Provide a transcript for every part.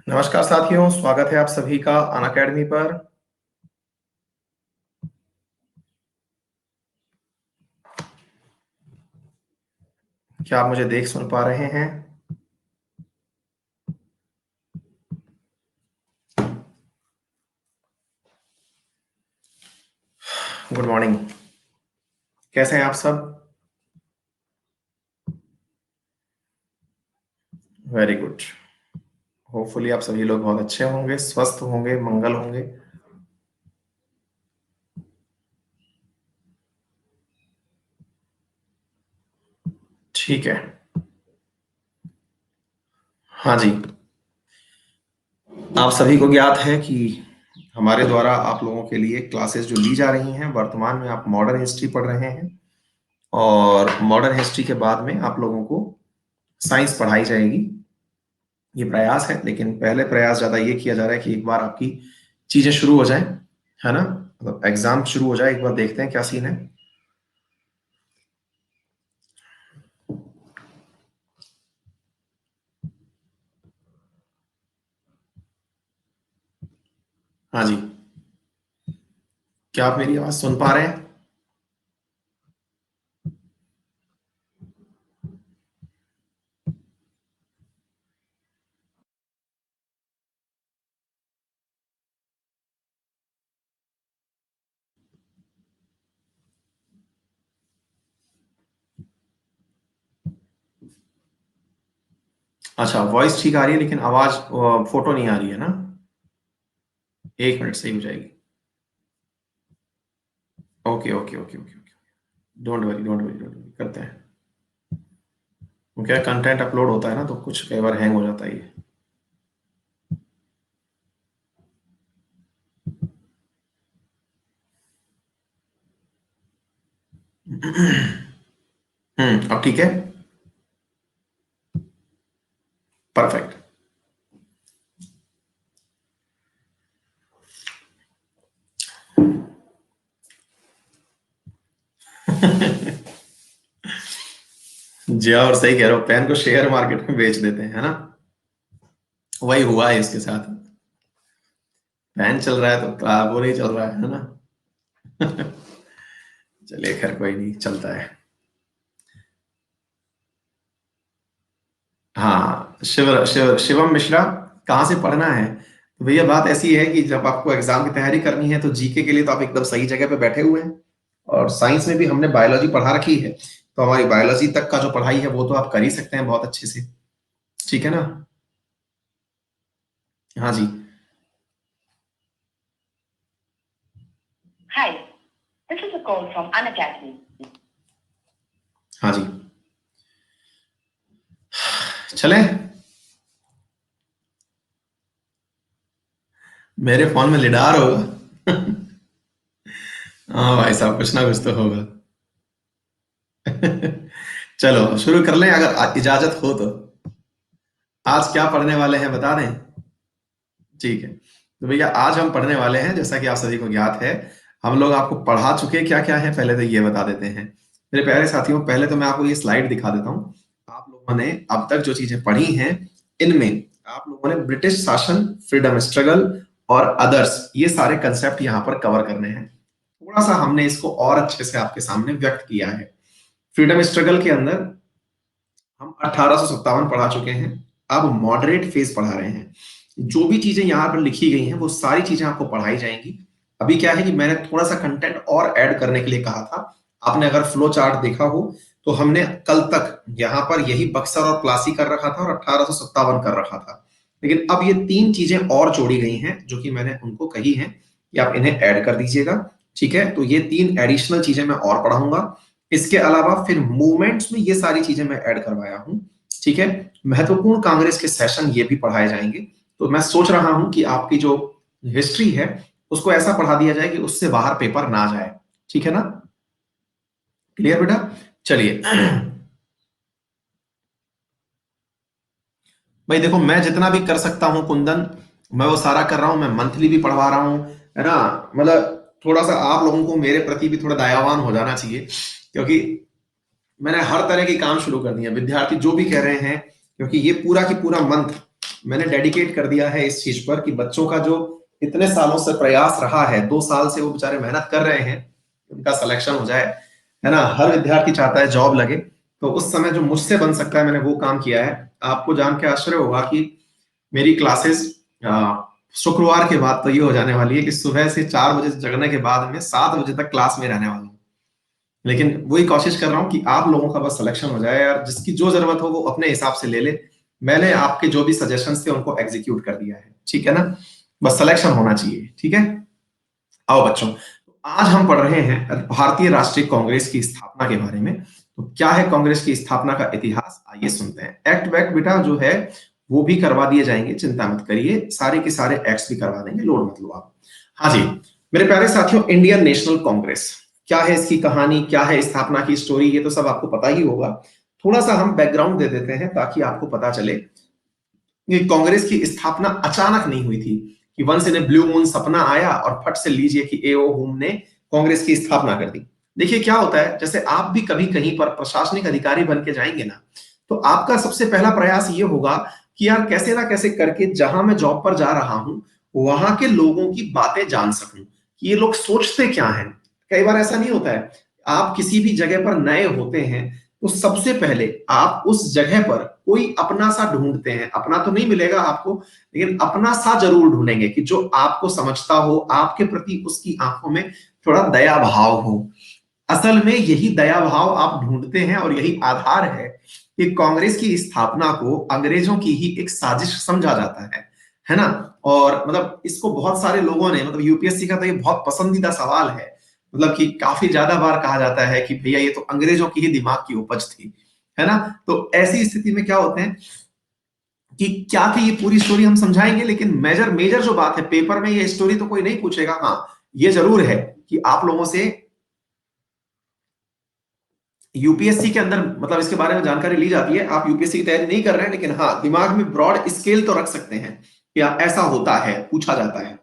नमस्कार साथियों, स्वागत है आप सभी का अनअकैडमी पर। क्या आप मुझे देख सुन पा रहे हैं? Good morning. कैसे हैं आप सब? Very good. होपफुली आप सभी लोग बहुत अच्छे होंगे, स्वस्थ होंगे, मंगल होंगे। ठीक है। हाँ जी। आप सभी को ज्ञात है कि हमारे द्वारा आप लोगों के लिए क्लासेस जो ली जा रही हैं, वर्तमान में आप मॉडर्न हिस्ट्री पढ़ रहे हैं और मॉडर्न हिस्ट्री के बाद में आप लोगों को साइंस पढ़ाई जाएगी। ये प्रयास है, लेकिन पहले प्रयास ज्यादा ये किया जा रहा है कि एक बार आपकी चीजें शुरू हो जाएं, है ना? मतलब एग्जाम शुरू हो जाए, एक बार देखते हैं क्या सीन है। हाँ जी। क्या आप मेरी आवाज सुन पा रहे हैं? अच्छा, वॉइस ठीक आ रही है लेकिन आवाज फोटो नहीं आ रही है ना? 1 मिनट, सही हो जाएगी। Okay okay okay okay okay. Don't worry don't worry don't worry, करते हैं। वो क्या, कंटेंट अपलोड होता है ना तो कुछ कई बार हैंग हो जाता है ये। अब ठीक है। परफेक्ट। जी हाँ, और सही कह रहे हो, पेन को शेयर मार्केट में बेच देते हैं, है ना? वही हुआ है इसके साथ। पेन चल रहा है तो वो नहीं चल रहा है ना? चलिए, खैर कोई नहीं, चलता है। हाँ, शिवम मिश्रा, कहाँ से पढ़ना है? तो भैया बात ऐसी है कि जब आपको एग्जाम की तैयारी करनी है तो जीके के लिए तो आप एकदम सही जगह पे बैठे हुए हैं। और साइंस में भी हमने बायोलॉजी पढ़ा रखी है, तो हमारी बायोलॉजी तक का जो पढ़ाई है वो तो आप कर ही सकते हैं बहुत अच्छे से। ठीक है ना? हाँ जी। Hi, this is a call from Unacademy. हाँ जी। चलें। मेरे फोन में लिडार होगा। हाँ भाई साहब, कुछ ना कुछ तो होगा। चलो शुरू कर लें, अगर इजाजत हो तो। आज क्या पढ़ने वाले हैं बता दें? ठीक है। तो भैया आज हम पढ़ने वाले हैं, जैसा कि आप सभी को ज्ञात है, हम लोग आपको पढ़ा चुके क्या क्या है पहले तो ये बता देते हैं। मेरे प्यारे साथियों, पहले तो मैं आपको ये स्लाइड दिखा देता हूँ। आप लोगों ने अब तक जो चीजें पढ़ी हैं, इनमें आप लोगों ने ब्रिटिश शासन, फ्रीडम स्ट्रगल और अदर्स, ये सारे कंसेप्ट यहाँ पर कवर करने हैं। थोड़ा सा हमने इसको और अच्छे से आपके सामने व्यक्त किया है। फ्रीडम स्ट्रगल के अंदर हम 1857 पढ़ा चुके हैं। अब मॉडरेट फेज पढ़ा रहे हैं। जो भी चीजें यहाँ पर लिखी गई हैं वो सारी चीजें आपको पढ़ाई जाएंगी। अभी क्या है कि मैंने थोड़ा सा कंटेंट और ऐड करने के लिए कहा था। आपने अगर फ्लो चार्ट देखा हो तो हमने कल तक यहाँ पर यही बक्सर और प्लासी कर रखा था और 1857 कर रखा था। लेकिन अब ये 3 चीजें और जोड़ी गई हैं जो कि मैंने उनको कही है कि आप इन्हें ऐड कर दीजिएगा। ठीक है, तो ये 3 एडिशनल चीजें मैं और पढ़ाऊंगा। इसके अलावा फिर मूवमेंट्स में ये सारी चीजें मैं ऐड करवाया हूं। ठीक है, महत्वपूर्ण कांग्रेस के सेशन ये भी पढ़ाए जाएंगे। तो मैं सोच रहा हूं कि आपकी जो हिस्ट्री है उसको ऐसा पढ़ा दिया जाए कि उससे बाहर पेपर ना जाए। ठीक है ना? क्लियर बेटा? चलिए। भाई देखो, मैं जितना भी कर सकता हूं कुंदन, मैं वो सारा कर रहा हूं। मैं मंथली भी पढ़वा रहा हूं, है ना? मतलब थोड़ा सा आप लोगों को मेरे प्रति भी थोड़ा दयावान हो जाना चाहिए, क्योंकि मैंने हर तरह के काम शुरू कर दिए। विद्यार्थी जो भी कह रहे हैं, क्योंकि ये पूरा की पूरा मंथ मैंने डेडिकेट कर दिया है इस चीज पर कि बच्चों का जो इतने सालों से प्रयास रहा है, 2 साल से वो बेचारे मेहनत कर रहे हैं, उनका सिलेक्शन हो जाए, है ना। हर विद्यार्थी चाहता है जॉब लगे, तो उस समय जो मुझसे बन सकता है मैंने वो काम किया है। आपको जान के आश्चर्य होगा कि मेरी क्लासेस शुक्रवार के बाद तो ये हो जाने वाली है कि सुबह से 4 बजे जगने के बाद में 7 बजे तक क्लास में रहने वाला हूँ। लेकिन वही कोशिश कर रहा हूँ कि आप लोगों का बस सिलेक्शन हो जाए, और जिसकी जो जरूरत हो वो अपने हिसाब से ले ले। मैंने आपके जो भी सजेशंस थे उनको एग्जीक्यूट कर दिया है, ठीक है ना। बस सिलेक्शन होना चाहिए, ठीक है। आओ बच्चों, आज हम पढ़ रहे हैं भारतीय राष्ट्रीय कांग्रेस की स्थापना के बारे में। तो क्या है कांग्रेस की स्थापना का इतिहास, आइए सुनते हैं। एक्ट वैक्ट बेटा जो है वो भी करवा दिए जाएंगे, चिंता मत करिए, सारे के सारे एक्ट्स भी करवा देंगे, लोड मत लो आप। हाँ जी मेरे प्यारे साथियों, इंडियन नेशनल कांग्रेस क्या है, इसकी कहानी क्या है, स्थापना की स्टोरी, ये तो सब आपको पता ही होगा। थोड़ा सा हम बैकग्राउंड दे देते हैं ताकि आपको पता चले कि कांग्रेस की स्थापना अचानक नहीं हुई थी कि once in a blue moon सपना आया और फट से लीजिए कि एओ हुम ने कांग्रेस की स्थापना कर दी। देखिए क्या होता है, जैसे आप भी कभी कहीं पर प्रशासनिक अधिकारी बन के जाएंगे ना, तो आपका सबसे पहला प्रयास ये होगा कि यार कैसे ना कैसे करके जहां मैं जॉब पर जा रहा हूं वहां के लोगों की बातें जान सकूं कि ये लोग सोचते क्या हैं। कई बार ऐसा नहीं होता है, आप किसी भी जगह पर नए होते हैं तो सबसे पहले आप उस जगह पर कोई अपना सा ढूंढते हैं। अपना तो नहीं मिलेगा आपको, लेकिन अपना सा जरूर ढूंढेंगे कि जो आपको समझता हो, आपके प्रति उसकी आंखों में थोड़ा दया भाव हो। असल में यही दया भाव आप ढूंढते हैं और यही आधार है कि कांग्रेस की स्थापना को अंग्रेजों की ही एक साजिश समझा जाता है ना। और मतलब इसको बहुत सारे लोगों ने, मतलब यूपीएससी का तो ये बहुत पसंदीदा सवाल है, मतलब कि काफी ज्यादा बार कहा जाता है कि भैया ये तो अंग्रेजों की ही दिमाग की उपज थी, है ना। तो ऐसी स्थिति में क्या होते हैं कि क्या थी ये पूरी स्टोरी हम समझाएंगे, लेकिन मेजर मेजर जो बात है, पेपर में ये स्टोरी तो कोई नहीं पूछेगा। हाँ ये जरूर है कि आप लोगों से यूपीएससी के अंदर मतलब इसके बारे में जानकारी ली जाती है। आप यूपीएससी की तैयारी नहीं कर रहे हैं, लेकिन हाँ दिमाग में ब्रॉड स्केल तो रख सकते हैं कि ऐसा होता है, पूछा जाता है।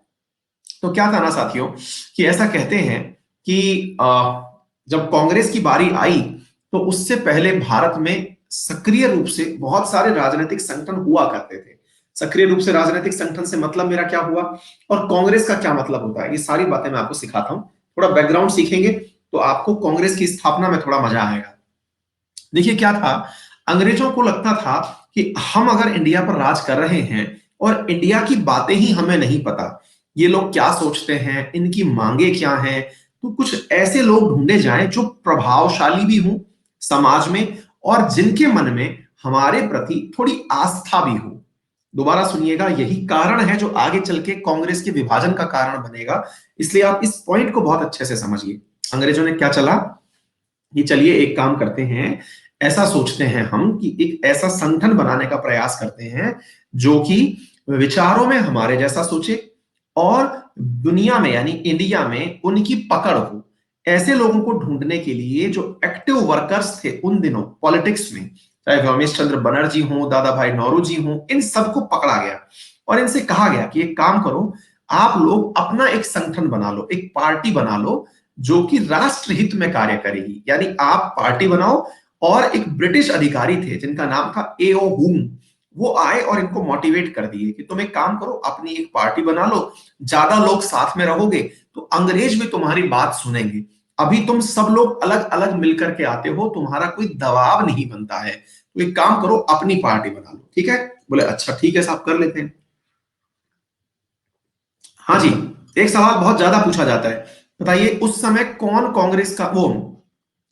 तो क्या था ना साथियों कि ऐसा कहते हैं कि जब कांग्रेस की बारी आई तो उससे पहले भारत में सक्रिय रूप से बहुत सारे राजनीतिक संगठन हुआ करते थे। सक्रिय रूप से राजनीतिक संगठन से मतलब मेरा क्या हुआ और कांग्रेस का क्या मतलब होता है, ये सारी बातें मैं आपको सिखाता हूं। थोड़ा बैकग्राउंड सीखेंगे तो आपको कांग्रेस की स्थापना में थोड़ा मजा आएगा। देखिए क्या था, अंग्रेजों को लगता था कि हम अगर इंडिया पर राज कर रहे हैं और इंडिया की बातें ही हमें नहीं पता, ये लोग क्या सोचते हैं, इनकी मांगे क्या हैं, तो कुछ ऐसे लोग ढूंढे जाएं जो प्रभावशाली भी हों समाज में और जिनके मन में हमारे प्रति थोड़ी आस्था भी हो। दोबारा सुनिएगा, यही कारण है जो आगे चल के कांग्रेस के विभाजन का कारण बनेगा, इसलिए आप इस पॉइंट को बहुत अच्छे से समझिए। अंग्रेजों ने क्या चला कि चलिए एक काम करते हैं, ऐसा सोचते हैं हम कि एक ऐसा संगठन बनाने का प्रयास करते हैं जो कि विचारों में हमारे जैसा सोचे और दुनिया में यानी इंडिया में उनकी पकड़ हो। ऐसे लोगों को ढूंढने के लिए जो एक्टिव वर्कर्स थे उन दिनों पॉलिटिक्स में, चाहे रमेश चंद्र बनर्जी हो, दादा भाई नौरोजी हो, इन सबको पकड़ा गया और इनसे कहा गया कि एक काम करो, आप लोग अपना एक संगठन बना लो, एक पार्टी बना लो जो कि राष्ट्र हित में कार्य करेगी। यानी आप पार्टी बनाओ। और एक ब्रिटिश अधिकारी थे जिनका नाम था एओ हुम, वो आए और इनको मोटिवेट कर दिए कि तुम एक काम करो, अपनी एक पार्टी बना लो, ज्यादा लोग साथ में रहोगे तो अंग्रेज भी तुम्हारी बात सुनेंगे। अभी तुम सब लोग अलग अलग मिलकर के आते हो, तुम्हारा कोई दबाव नहीं बनता है, तो एक काम करो अपनी पार्टी बना लो। ठीक है, बोले अच्छा ठीक है साहब, कर लेते हैं। हाँ जी, एक सवाल बहुत ज्यादा पूछा जाता है, बताइए उस समय कौन कांग्रेस का वो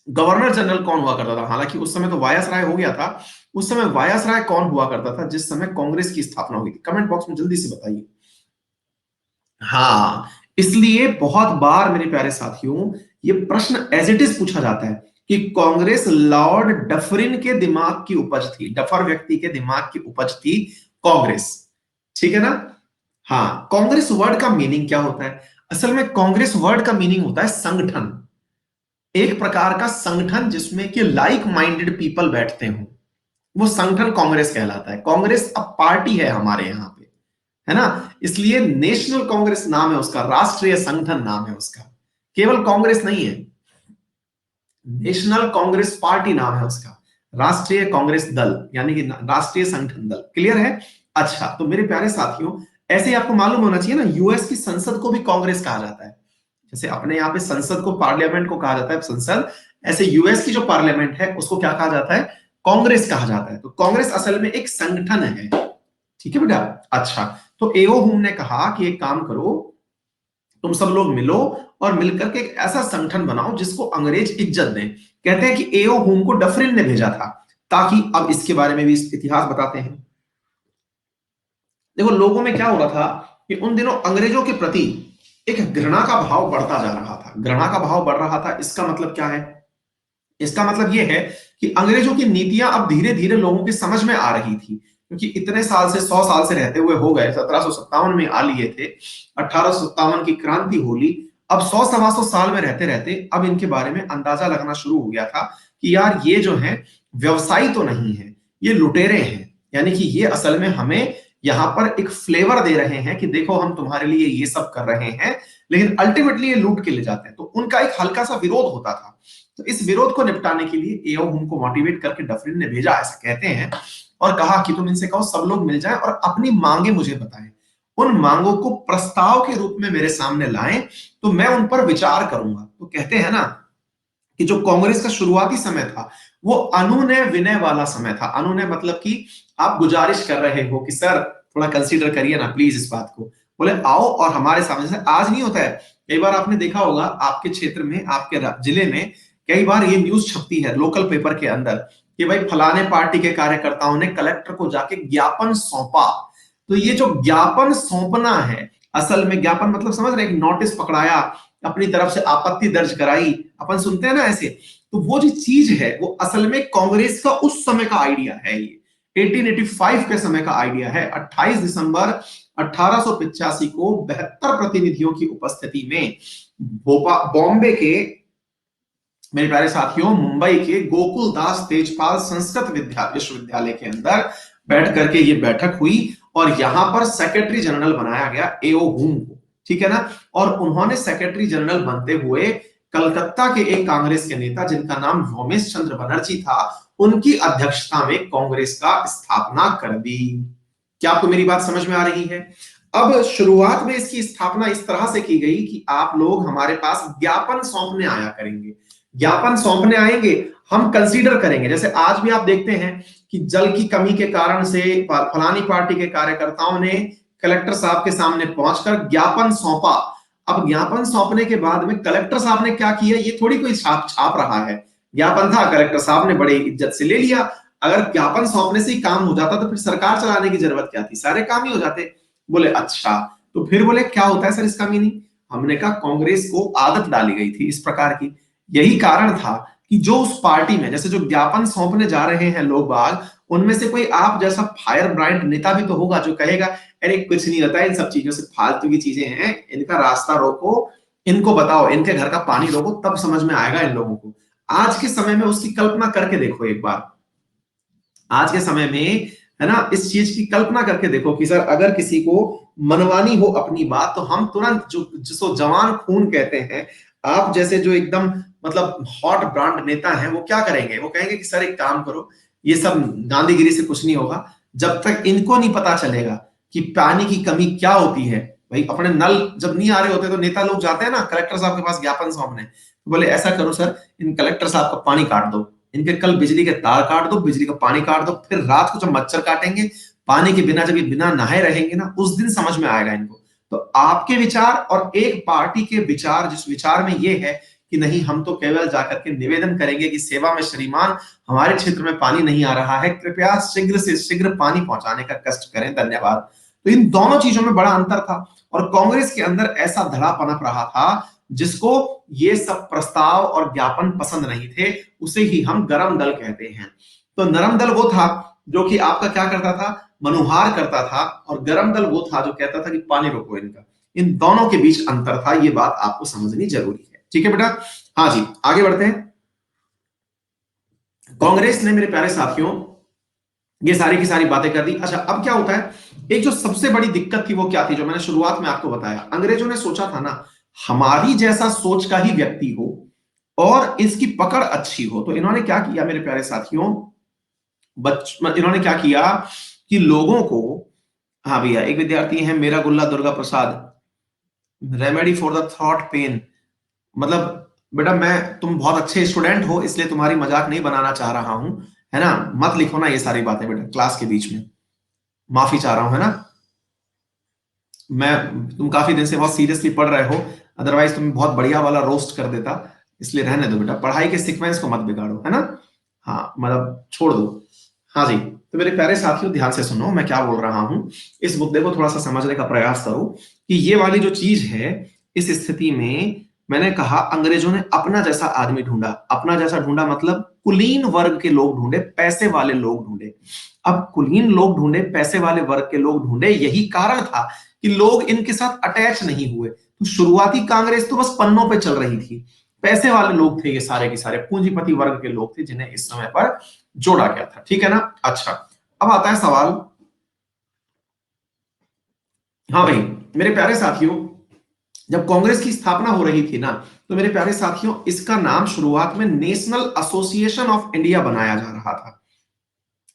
गवर्नर जनरल कौन हुआ करता था। हालांकि उस समय तो वायसराय हो गया था, उस समय वायसराय कौन हुआ करता था जिस समय कांग्रेस की स्थापना हुई थी, कमेंट बॉक्स में जल्दी से बताइए। हाँ, इसलिए बहुत बार मेरे प्यारे साथियों ये प्रश्न एज इट इज पूछा जाता है कि कांग्रेस लॉर्ड डफरिन के दिमाग की उपज थी, डफर व्यक्ति के दिमाग की उपज थी कांग्रेस। ठीक है ना। हाँ, कांग्रेस वर्ड का मीनिंग क्या होता है, असल में कांग्रेस वर्ड का मीनिंग होता है संगठन, एक प्रकार का संगठन जिसमें कि लाइक माइंडेड पीपल बैठते हो, वो संगठन कांग्रेस कहलाता है। कांग्रेस अब पार्टी है हमारे यहाँ पे, है ना, इसलिए नेशनल कांग्रेस नाम है उसका, राष्ट्रीय संगठन नाम है उसका, केवल कांग्रेस नहीं है, नेशनल कांग्रेस पार्टी नाम है उसका, राष्ट्रीय कांग्रेस दल यानी कि राष्ट्रीय संगठन दल। क्लियर है। अच्छा, तो मेरे प्यारे साथियों, ऐसे ही आपको मालूम होना चाहिए ना, यूएस की संसद को भी कांग्रेस कहा जाता है। जैसे अपने यहाँ पे संसद को, पार्लियामेंट को कहा जाता है संसद, ऐसे यूएस की जो पार्लियामेंट है उसको क्या कहा जाता है? कांग्रेस कहा जाता है। तो कांग्रेस असल में एक संगठन है। ठीक है बेटा। अच्छा, तो एओ हुम ने कहा कि एक काम करो, तुम सब लोग मिलो और मिलकर के एक ऐसा संगठन बनाओ जिसको अंग्रेज इज्जत दें। कहते हैं कि एओ हुम को डफरिन ने भेजा था, ताकि, अब इसके बारे में भी इतिहास बताते हैं। देखो, लोगों में क्या हो रहा था कि उन दिनों अंग्रेजों के प्रति एक घृणा का भाव बढ़ता जा रहा था। घृणा का भाव बढ़ रहा था, इसका मतलब क्या है? इसका मतलब यह है कि अंग्रेजों की नीतियां अब धीरे धीरे लोगों की समझ में आ रही थी, क्योंकि इतने साल से, 100 साल से रहते हुए हो गए, 1757 में आ लिए थे, 1857 की क्रांति होली, अब 100 सवा 100 साल में रहते रहते अब इनके बारे में अंदाजा लगना शुरू हो गया था कि यार ये जो है व्यवसायी तो नहीं है, ये लुटेरे हैं। यानी कि ये असल में हमें यहां पर एक फ्लेवर दे रहे हैं कि देखो हम तुम्हारे लिए ये सब कर रहे हैं, लेकिन अल्टीमेटली ये लूट के ले जाते हैं। तो उनका एक हल्का सा विरोध होता था। तो इस विरोध को निपटाने के लिए एओ हुम को मोटिवेट करके डफरिन ने भेजा, ऐसा कहते हैं, और कहा कि तुम इनसे कहो सब लोग मिल जाएं और अपनी मांगे मुझे बताएं, उन मांगों को प्रस्ताव के रूप में मेरे सामने लाएं, तो मैं उन पर विचार करूंगा। तो कहते हैं ना कि जो कांग्रेस का शुरुआती समय था वो अनुनय विनय वाला समय था। अनुनय मतलब कि आप गुजारिश कर रहे हो कि सर थोड़ा कंसीडर करिए ना प्लीज इस बात को, बोले आओ और हमारे सामने। जैसे आज नहीं होता है, कई बार आपने देखा होगा आपके क्षेत्र में, आपके जिले में, कई बार ये न्यूज छपती है लोकल पेपर के अंदर कि भाई फलाने पार्टी के कार्यकर्ताओं ने कलेक्टर को जाके ज्ञापन सौंपा। तो ये जो ज्ञापन सौंपना है, असल में ज्ञापन मतलब समझ रहे, एक नोटिस पकड़ाया, अपनी तरफ से आपत्ति दर्ज कराई, अपन सुनते हैं ना ऐसे। तो वो जो चीज है वो असल में कांग्रेस का उस समय का आइडिया है। ये 1885 के समय का आइडिया है। 28 दिसंबर 1885 को 72 प्रतिनिधियों की उपस्थिति में बॉम्बे के, मेरे प्यारे साथियों, मुंबई के गोकुल दास तेजपाल संस्कृत विश्वविद्यालय के अंदर बैठ करके ये बैठक हुई और यहां पर सेक्रेटरी जनरल बनाया गया एओ हुम को। ठीक है ना। और उन्होंने सेक्रेटरी जनरल बनते हुए कलकत्ता के एक कांग्रेस के नेता जिनका नाम व्योमेश चंद्र बनर्जी था, उनकी अध्यक्षता में कांग्रेस का स्थापना कर दी। क्या आपको मेरी बात समझ में आ रही है? अब शुरुआत में इसकी स्थापना इस तरह से की गई कि आप लोग हमारे पास ज्ञापन सौंपने आया करेंगे, ज्ञापन सौंपने आएंगे, हम कंसीडर करेंगे। जैसे आज भी आप देखते हैं कि जल की कमी के कारण से फलानी पार्टी के कार्यकर्ताओं ने कलेक्टर साहब के सामने पहुंचकर ज्ञापन सौंपा। अब ज्ञापन सौंपने के बाद में कलेक्टर साहब ने क्या किया, ये थोड़ी कोई छाप छाप रहा है, ज्ञापन था, कलेक्टर साहब ने बड़ी इज्जत से ले लिया। अगर ज्ञापन सौंपने से ही काम हो जाता तो फिर सरकार चलाने की जरूरत क्या थी, सारे काम ही हो जाते। बोले अच्छा, तो फिर बोले क्या होता है सर इसका मीनिंग? हमने कहा कांग्रेस को आदत डाली गई थी इस प्रकार की। यही कारण था कि जो उस पार्टी में, जैसे जो ज्ञापन सौंपने जा रहे हैं लोग बाग, उनमें से कोई आप जैसा फायर ब्रांड नेता भी तो होगा जो कहेगा अरे कुछ नहीं होता है, इन सब चीजों से, फालतू की चीजें हैं, इनका रास्ता रोको, इनको बताओ, इनके घर का पानी रोको, तब समझ में आएगा इन लोगों को। आज के समय में उसकी कल्पना करके देखो एक बार, आज के समय में, है ना, इस चीज की कल्पना करके देखो कि सर अगर किसी को मनवानी हो अपनी बात, तो हम तुरंत, जो जिसको जवान खून कहते हैं, आप जैसे जो एकदम मतलब हॉट ब्रांड नेता हैं, वो क्या करेंगे? वो कहेंगे कि सर एक काम करो, ये सब गांधीगिरी से कुछ नहीं होगा, जब तक इनको नहीं पता चलेगा कि पानी की कमी क्या होती है। भाई अपने नल जब नहीं आ रहे होते तो नेता लोग जाते हैं ना कलेक्टर साहब के पास ज्ञापन सौंपने, तो बोले ऐसा करो सर, इन कलेक्टर साहब का पानी काट दो, इनके कल बिजली के तार काट दो, बिजली का पानी काट दो, फिर रात को जब मच्छर काटेंगे पानी के बिना, जब ये बिना नहाए रहेंगे ना, उस दिन समझ में आएगा इनको। तो आपके विचार और एक पार्टी के विचार, जिस विचार में ये है कि नहीं हम तो केवल जाकर के निवेदन करेंगे कि सेवा में श्रीमान, हमारे क्षेत्र में पानी नहीं आ रहा है, कृपया शीघ्र से शीघ्र पानी पहुंचाने का कष्ट करें, धन्यवाद। तो इन दोनों चीजों में बड़ा अंतर था। और कांग्रेस के अंदर ऐसा धड़ा पनप रहा था जिसको ये सब प्रस्ताव और ज्ञापन पसंद नहीं थे, उसे ही हम गरम दल कहते हैं। तो नरम दल वो था जो कि आपका क्या करता था, मनुहार करता था, और गरम दल वो था जो कहता था कि पानी रोको इनका। इन दोनों के बीच अंतर था, ये बात आपको समझनी जरूरी है। ठीक है बेटा। हाँ जी, आगे बढ़ते हैं। कांग्रेस ने, मेरे प्यारे साथियों, ये सारी की सारी बातें कर दी। अच्छा, अब क्या होता है, एक जो सबसे बड़ी दिक्कत थी वो क्या थी, जो मैंने शुरुआत में आपको बताया, अंग्रेजों ने सोचा था ना हमारी जैसा सोच का ही व्यक्ति हो और इसकी पकड़ अच्छी हो। तो इन्होंने क्या किया मेरे प्यारे साथियों, इन्होंने क्या किया कि लोगों को हाँ भैया, एक विद्यार्थी है मेरा Gulla Durga Prasad, remedy for the thought pen. मतलब बेटा, मैं तुम बहुत अच्छे स्टूडेंट हो इसलिए तुम्हारी मजाक नहीं बनाना चाह रहा हूं, है ना। मत लिखो ना ये सारी बातें बेटा क्लास के बीच में। माफी चाह रहा हूं, है ना। तुम काफी दिन से बहुत सीरियसली पढ़ रहे हो, अदरवाइज तुम बहुत बढ़िया वाला रोस्ट कर देता। इसलिए रहने दो बेटा, पढ़ाई के सीक्वेंस को मत बिगाड़ो, है ना। हाँ मतलब छोड़ दो। हाँ जी, तो मेरे प्यारे साथियों ध्यान से सुनो मैं क्या बोल रहा हूं। इस मुद्दे को थोड़ा सा समझने का प्रयास करो कि ये वाली जो चीज है, इस स्थिति में मैंने कहा अंग्रेजों ने अपना जैसा आदमी ढूंढा। अपना जैसा ढूंढा मतलब कुलीन वर्ग के लोग ढूंढे, पैसे वाले लोग ढूंढे। अब कुलीन लोग ढूंढे, पैसे वाले वर्ग के लोग ढूंढे, यही कारण था कि लोग इनके साथ अटैच नहीं हुए। तो शुरुआती कांग्रेस तो बस पन्नों पे चल रही थी। पैसे वाले लोग थे ये सारे के सारे, पूंजीपति वर्ग के लोग थे जिन्हें इस समय पर जोड़ा गया था, ठीक है ना। अच्छा, अब आता है सवाल। हाँ भाई मेरे प्यारे साथियों, जब कांग्रेस की स्थापना हो रही थी ना, तो मेरे प्यारे साथियों इसका नाम शुरुआत में नेशनल एसोसिएशन ऑफ इंडिया बनाया जा रहा था।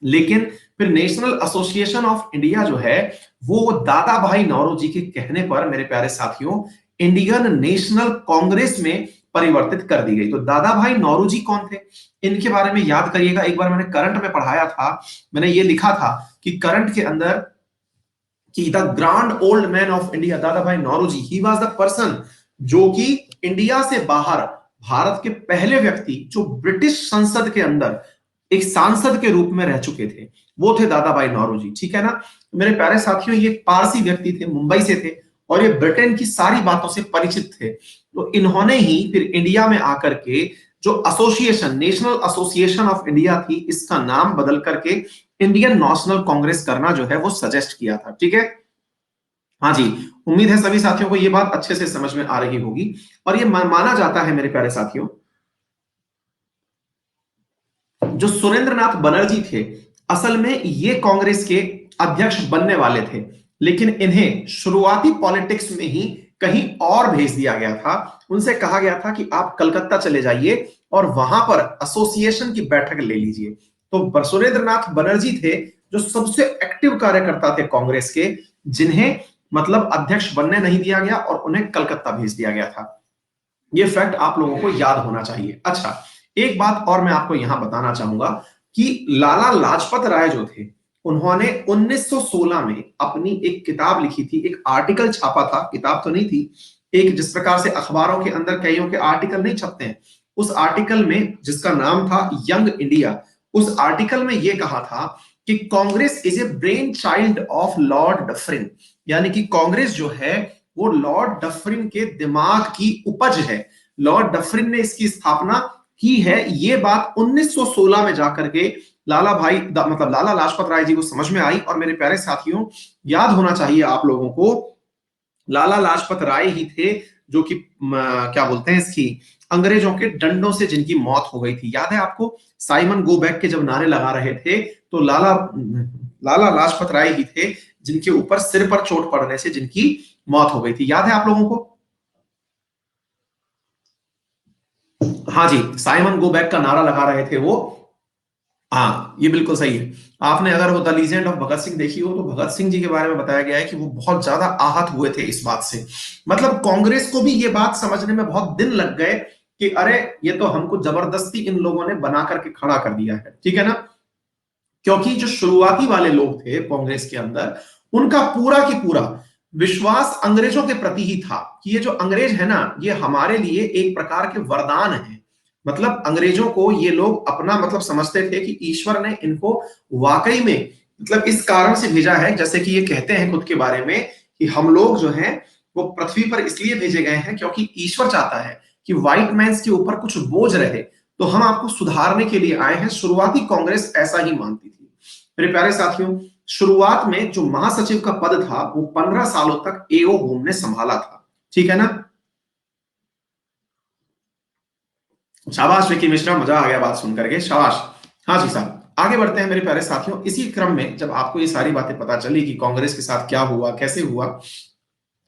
लेकिन फिर नेशनल एसोसिएशन ऑफ इंडिया जो है, वो दादा भाई नौरोजी के कहने पर मेरे प्यारे साथियों इंडियन नेशनल कांग्रेस में परिवर्तित कर दी गई। तो दादा भाई नौरोजी कौन थे, इनके बारे में याद करिएगा। एक बार मैंने करंट में पढ़ाया था, मैंने ये लिखा था कि करंट के अंदर कि the grand old man of India Dadabhai Naoroji, he was the person जो कि इंडिया से बाहर भारत के पहले व्यक्ति जो ब्रिटिश संसद के अंदर एक सांसद के रूप में रह चुके थे, वो थे दादा भाई नौरोजी, ठीक है ना। मेरे प्यारे साथियों ये पारसी व्यक्ति थे, मुंबई से थे, और ये ब्रिटेन की सारी बातों से परिचित थे। तो इन्होंने ही फिर इंडिया में आकर के जो association, national association of India थी, इसका नाम बदल करके इंडियन नेशनल कांग्रेस करना जो है वो सजेस्ट किया था, ठीक है। हाँ जी, उम्मीद है सभी साथियों को ये बात अच्छे से समझ में आ रही होगी। और ये माना जाता है मेरे प्यारे साथियों, जो सुरेंद्रनाथ बनर्जी थे, असल में ये कांग्रेस के अध्यक्ष बनने वाले थे, लेकिन इन्हें शुरुआती पॉलिटिक्स में ही कहीं और भेज दिया गया था। उनसे कहा गया था कि आप कलकत्ता चले जाइए और वहां पर एसोसिएशन की बैठक ले लीजिए। तो सुरेंद्रनाथ बनर्जी थे जो सबसे एक्टिव कार्यकर्ता थे कांग्रेस के, जिन्हें मतलब अध्यक्ष बनने नहीं दिया गया और उन्हें कलकत्ता भेज दिया गया था। ये फैक्ट आप लोगों को याद होना चाहिए। अच्छा, एक बात और मैं आपको यहां बताना चाहूंगा कि लाला लाजपत राय जो थे, उन्होंने 1916 में अपनी एक किताब लिखी थी, एक आर्टिकल छापा था, किताब तो नहीं थी, एक जिस प्रकार से अखबारों के अंदर कईयों के आर्टिकल नहीं छपते हैं, उस आर्टिकल में जिसका नाम था यंग इंडिया, उस आर्टिकल में यह कहा था कि Congress is a brain child of Lord Dufferin, यानी कि कांग्रेस जो है वो लॉर्ड डफरिन के दिमाग की उपज है। लॉर्ड डफरिन ने इसकी स्थापना की है। ये बात 1916 में जाकर के मतलब लाला लाजपत राय जी को समझ में आई। और मेरे प्यारे साथियों याद होना चाहिए आप लोगों को, लाला लाजपत राय ही थे जो कि क्या बोलते हैं इसकी, अंग्रेजों के डंडों से जिनकी मौत हो गई थी। याद है आपको, साइमन गो बैक के जब नारे लगा रहे थे, तो लाला लाला लाजपत राय ही थे जिनके ऊपर सिर पर चोट पड़ने से जिनकी मौत हो गई थी। याद है आप लोगों को? हाँ जी, साइमन गो बैक का नारा लगा रहे थे वो। हाँ ये बिल्कुल सही है। आपने अगर वो the legend of Bhagat Singh देखी हो, तो भगत सिंह जी के बारे में बताया गया है कि वो बहुत ज्यादा आहत हुए थे इस बात से। मतलब कांग्रेस को भी ये बात समझने में बहुत दिन लग गए कि अरे ये तो हमको जबरदस्ती इन लोगों ने बना करके खड़ा कर दिया है, ठीक है ना। क्योंकि जो शुरुआती वाले लोग थे कांग्रेस के अंदर, उनका पूरा की पूरा विश्वास अंग्रेजों के प्रति ही था कि ये जो अंग्रेज है ना, ये हमारे लिए एक प्रकार के वरदान है। मतलब अंग्रेजों को ये लोग अपना मतलब समझते थे कि ईश्वर ने इनको वाकई में मतलब इस कारण से भेजा है, जैसे कि ये कहते हैं खुद के बारे में कि हम लोग जो हैं वो पृथ्वी पर इसलिए भेजे गए हैं क्योंकि ईश्वर चाहता है कि व्हाइट मैंस के ऊपर कुछ बोझ रहे, तो हम आपको सुधारने के लिए आए हैं। शुरुआती कांग्रेस ऐसा ही मानती थी। मेरे प्यारे साथियों, शुरुआत में जो महासचिव का पद था वो 15 सालों तक एओ होम ने संभाला था, ठीक है ना। शाबाश विकी मिश्रा, मजा आ गया बात सुन करके, शाबाश। हाँ जी साहब, आगे बढ़ते हैं मेरे प्यारे साथियों। इसी क्रम में जब आपको ये सारी बातें पता चली कि कांग्रेस के साथ क्या हुआ, कैसे हुआ,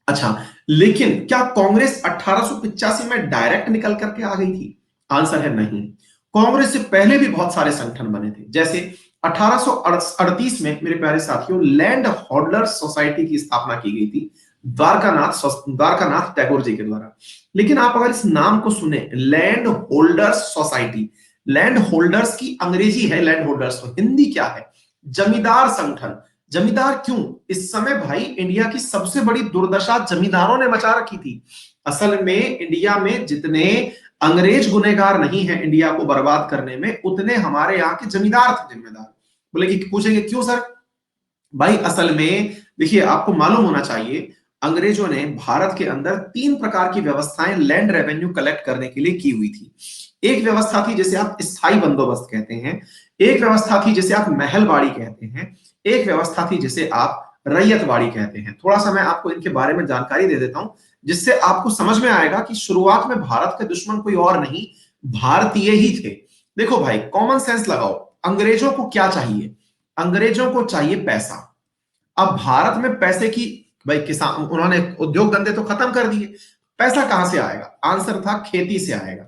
अच्छा, लेकिन क्या कांग्रेस 1885 में डायरेक्ट निकल करके आ गई थी? आंसर है नहीं। कांग्रेस से पहले भी बहुत सारे संगठन बने थे, जैसे 1838 में मेरे प्यारे साथियों लैंड होल्डर्स सोसाइटी की स्थापना की गई थी द्वारकानाथ टैगोर जी के द्वारा। लेकिन आप अगर इस नाम को सुने, land holders society, land holders की अंग्रेजी है लैंड होल्डर्स, तो हिंदी क्या है? जमींदार संगठन। जमींदार क्यों? इस समय भाई इंडिया की सबसे बड़ी दुर्दशा जमींदारों ने मचा रखी थी। असल में इंडिया में जितने अंग्रेज गुनहगार नहीं है इंडिया को बर्बाद करने में, उतने हमारे यहाँ के जमींदार थे जिम्मेदार। बोले कि पूछेंगे क्यों सर? भाई असल में देखिए, आपको मालूम होना चाहिए अंग्रेजों ने भारत के अंदर 3 प्रकार की व्यवस्थाएं लैंड रेवेन्यू कलेक्ट करने के लिए की हुई थी। एक व्यवस्था थी जिसे आप स्थायी बंदोबस्त कहते हैं, एक व्यवस्था थी जिसे आप महलबाड़ी कहते हैं, एक व्यवस्था थी जिसे आप रैयतबाड़ी कहते हैं। थोड़ा सा मैं आपको इनके बारे में जानकारी दे देता हूं, जिससे आपको समझ में आएगा कि शुरुआत में भारत के दुश्मन कोई और नहीं, भारतीय ही थे। देखो भाई, कॉमन सेंस लगाओ। अंग्रेजों को क्या चाहिए? अंग्रेजों को चाहिए पैसा। अब भारत में पैसे की, भाई किसान, उन्होंने उद्योग धंधे तो खत्म कर दिए, पैसा कहां से आएगा? आंसर था खेती से आएगा।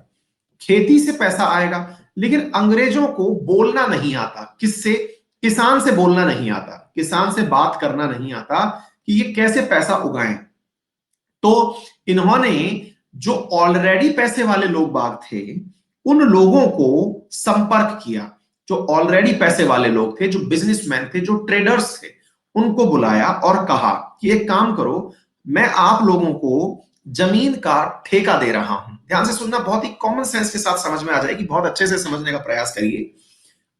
खेती से पैसा आएगा। लेकिन अंग्रेजों को बोलना नहीं आता। किससे? किसान से बोलना नहीं आता, किसान से बात करना नहीं आता कि ये कैसे पैसा उगाएं। तो इन्होंने जो ऑलरेडी पैसे वाले लोग बाग थे, उन लोगों को संपर्क किया। जो ऑलरेडी पैसे वाले लोग थे, जो बिजनेसमैन थे, जो ट्रेडर्स थे, उनको बुलाया और कहा कि एक काम करो, मैं आप लोगों को जमीन का ठेका दे रहा हूं। ध्यान से सुनना, बहुत ही कॉमन सेंस के साथ समझ में आ जाएगी, बहुत अच्छे से समझने का प्रयास करिए।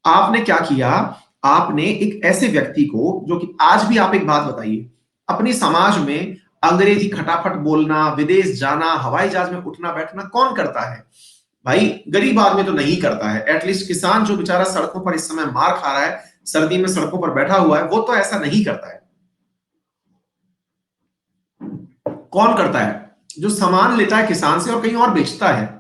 आपने क्या किया? आपने एक ऐसे व्यक्ति को, जो कि आज भी, आप एक बात बताइए, अपनी समाज में अंग्रेजी खटाखट बोलना, विदेश जाना, हवाई जहाज में उठना बैठना कौन करता है? भाई गरीब आदमी तो नहीं करता है। एटलीस्ट किसान जो बेचारा सड़कों पर इस समय मार खा रहा है, सर्दी में सड़कों पर बैठा हुआ है, वो तो ऐसा नहीं करता है। कौन करता है? जो सामान लेता है किसान से और कहीं और बेचता है,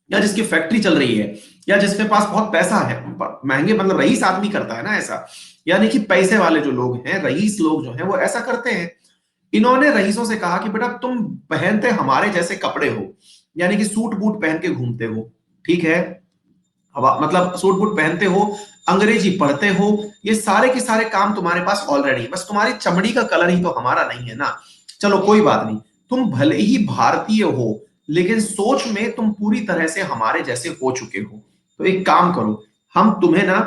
या जिसकी फैक्ट्री चल रही है, या जिसके पास बहुत पैसा है। महंगे मतलब रईस आदमी करता है ना ऐसा। यानी कि पैसे वाले जो लोग हैं, रईस लोग जो हैं, वो ऐसा करते हैं। इन्होंने रईसों से कहा कि बेटा तुम पहनते हमारे जैसे कपड़े हो, यानी कि सूट बूट पहन के घूमते हो, ठीक है, मतलब सूट बूट पहनते हो, अंग्रेजी पढ़ते हो, ये सारे के सारे काम तुम्हारे पास ऑलरेडी, बस तुम्हारी चमड़ी का कलर ही तो हमारा नहीं है ना। चलो कोई बात नहीं, तुम भले ही भारतीय हो, लेकिन सोच में तुम पूरी तरह से हमारे जैसे हो चुके हो। तो एक काम करो, हम तुम्हें ना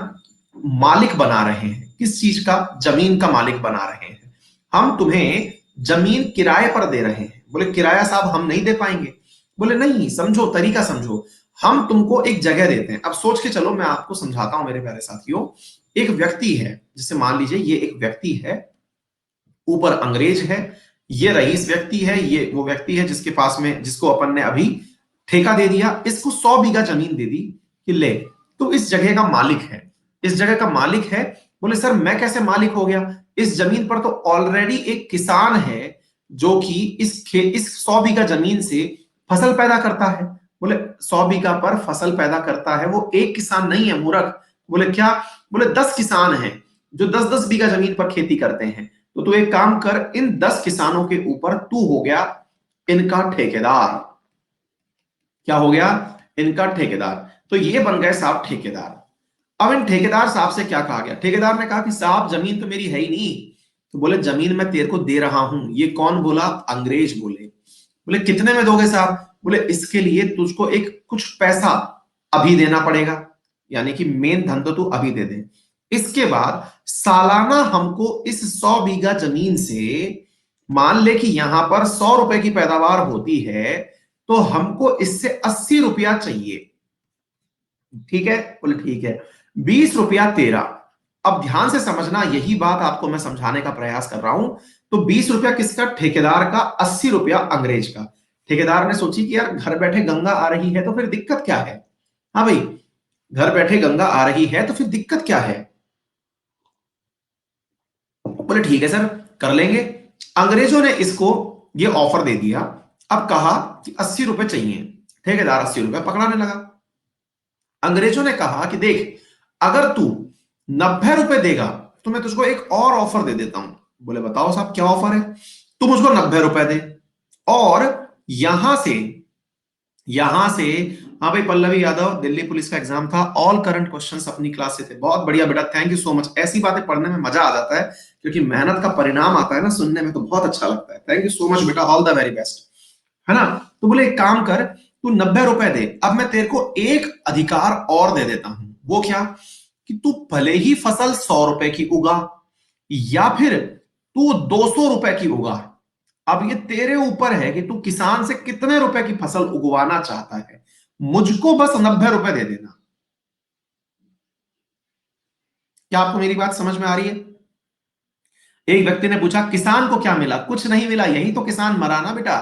मालिक बना रहे हैं। किस चीज का? जमीन का मालिक बना रहे हैं। हम तुम्हें जमीन किराए पर दे रहे हैं। बोले किराया साहब हम नहीं दे पाएंगे। बोले नहीं, समझो तरीका समझो, हम तुमको एक जगह देते हैं। अब सोच के चलो, मैं आपको समझाता हूं मेरे प्यारे साथियों। एक व्यक्ति है, जिसे मान लीजिए ये एक व्यक्ति है, ऊपर अंग्रेज है, ये रईस व्यक्ति है, ये वो व्यक्ति है जिसके पास में, जिसको अपन ने अभी ठेका दे दिया, इसको 100 बीघा जमीन दे दी कि ले, तो इस जगह का मालिक है, इस जगह का मालिक है। बोले सर मैं कैसे मालिक हो गया? इस जमीन पर तो ऑलरेडी एक किसान है, जो कि इस 100 बीघा जमीन से फसल पैदा करता है। बोले 100 बीघा पर फसल पैदा करता है, वो एक किसान नहीं है मूर्ख। बोले क्या? बोले 10 किसान हैं जो 10-10 बीघा जमीन पर खेती करते हैं। तो तू एक काम कर, इन 10 किसानों के ऊपर तू हो गया इनका ठेकेदार। क्या हो गया? इनका ठेकेदार। तो ये बन गए साहब ठेकेदार। अब इन ठेकेदार साहब से क्या कहा गया? ठेकेदार ने कहा कि साहब जमीन तो मेरी है ही नहीं। तो बोले जमीन मैं तेरे को दे रहा हूं। ये कौन बोला? अंग्रेज बोले। बोले कितने में दोगे साहब? बोले इसके लिए तुझको एक कुछ पैसा अभी देना पड़ेगा, यानी कि मेन धन तो तू अभी दे दे। इसके बाद सालाना हमको इस 100 बीघा जमीन से, मान ले कि यहां पर 100 रुपए की पैदावार होती है, तो हमको इससे 80 रुपया चाहिए। ठीक है? बोले ठीक है, 20 रुपया तेरा। अब ध्यान से समझना, यही बात आपको मैं समझाने का प्रयास कर रहा हूं। तो 20 रुपया किसका? ठेकेदार का। 80 रुपया अंग्रेज का। ठेकेदार ने सोची कि यार घर बैठे गंगा आ रही है तो फिर दिक्कत क्या है? हाँ भाई, घर बैठे गंगा आ रही है तो फिर दिक्कत क्या है? बोले ठीक है सर, कर लेंगे। अंग्रेजों ने इसको ये ऑफर दे दिया। अब कहा कि 80 रुपए चाहिए। ठेकेदार 80 रुपए पकड़ाने लगा। अंग्रेजों ने कहा कि देख, अगर तू 90 रुपए देगा तो मैं तुझको एक और ऑफर दे देता हूं। बोले बताओ साहब क्या ऑफर है? तू मुझको 90 रुपए दे, और यहां से यहां से, हाँ भाई पल्लवी यादव, दिल्ली पुलिस का एग्जाम था, ऑल करंट क्वेश्चंस अपनी क्लास से थे। बहुत बढ़िया बेटा, थैंक यू सो मच। ऐसी बातें पढ़ने में मजा आ जाता है, क्योंकि मेहनत का परिणाम आता है ना, सुनने में तो बहुत अच्छा लगता है। थैंक यू सो मच बेटा, ऑल द वेरी बेस्ट, है ना। तो बोले एक काम कर, तू 90 रुपए दे, अब मैं तेरे को एक अधिकार और दे देता हूं। वो क्या? कि तू भले ही फसल 100 रुपए की उगा, या फिर तू 200 रुपए की उगा, अब ये तेरे ऊपर है कि तू किसान से कितने रुपए की फसल उगवाना चाहता है। मुझको बस 90 रुपए दे देना। क्या आपको मेरी बात समझ में आ रही है? एक व्यक्ति ने पूछा किसान को क्या मिला? कुछ नहीं मिला, यही तो किसान मरा ना बेटा।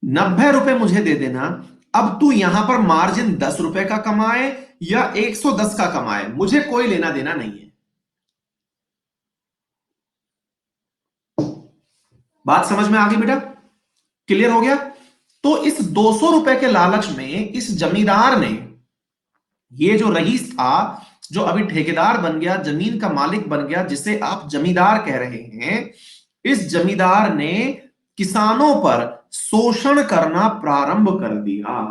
90 रुपए मुझे दे देना। अब तू यहां पर मार्जिन 10 रुपए का कमाए या 110 का कमाए, मुझे कोई लेना देना नहीं है। बात समझ में आ गई बेटा? क्लियर हो गया? तो इस 200 रुपए के लालच में इस जमींदार ने, ये जो रईस था, जो अभी ठेकेदार बन गया, जमीन का मालिक बन गया, जिसे आप जमींदार कह रहे हैं, इस जमींदार ने किसानों पर शोषण करना प्रारंभ कर दिया।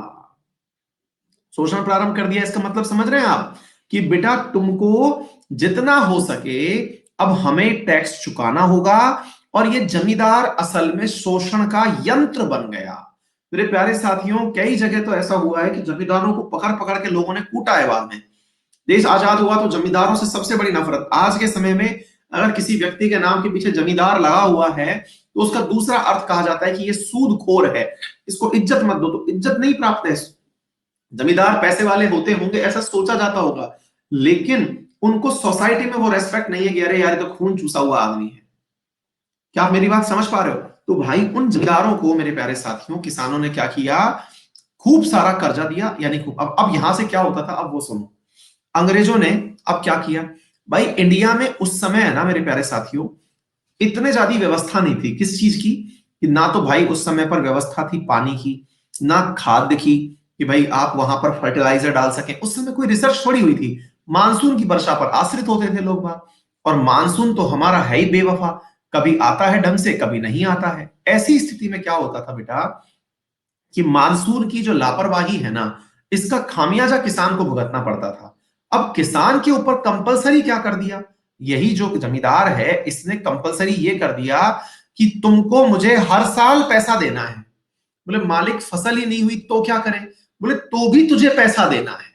शोषण प्रारंभ कर दिया, इसका मतलब समझ रहे हैं आप? कि बेटा तुमको जितना हो सके अब हमें टैक्स चुकाना होगा। और ये जमींदार असल में शोषण का यंत्र बन गया। मेरे प्यारे साथियों, कई जगह तो ऐसा हुआ है कि जमींदारों को पकड़ पकड़ के लोगों ने कूटा है बाद में। देश आजाद हुआ तो जमींदारों से सबसे बड़ी नफरत। आज के समय में अगर किसी व्यक्ति के नाम के पीछे जमींदार लगा हुआ है, तो उसका दूसरा अर्थ कहा जाता है कि ये सूदखोर है, इसको इज्जत मत दो। तो इज्जत नहीं प्राप्त है। जमींदार पैसे वाले होते होंगे ऐसा सोचा जाता होगा, लेकिन उनको सोसाइटी में वो रेस्पेक्ट नहीं है कि अरे यार, तो खून चूसा हुआ आदमी है। क्या आप मेरी बात समझ पा रहे हो? तो भाई उन जमींदारों को, मेरे प्यारे साथियों, किसानों ने क्या किया? खूब सारा कर्जा दिया, यानी खूब। अब यहां से क्या होता था, अब वो सुनो। अंग्रेजों ने अब क्या किया? भाई इंडिया में उस समय है ना मेरे प्यारे साथियों, इतने ज्यादा व्यवस्था नहीं थी किस चीज की, कि ना तो भाई उस समय पर व्यवस्था थी पानी की, ना खाद की, कि भाई आप वहां पर फर्टिलाइजर डाल सकें। उस समय कोई रिसर्च थोड़ी हुई थी। मानसून की वर्षा पर आश्रित होते थे लोग बाग। और मानसून तो हमारा है ही बेवफा, कभी आता है ढंग से, कभी नहीं आता है। ऐसी स्थिति में क्या होता था बेटा, कि मानसून की जो लापरवाही है ना, इसका खामियाजा किसान को भुगतना पड़ता था। अब किसान के ऊपर कंपलसरी क्या कर दिया? यही जो जमींदार है, इसने कंपलसरी ये कर दिया कि तुमको मुझे हर साल पैसा देना है। बोले मालिक फसल ही नहीं हुई तो क्या करें? बोले तो भी तुझे पैसा देना है।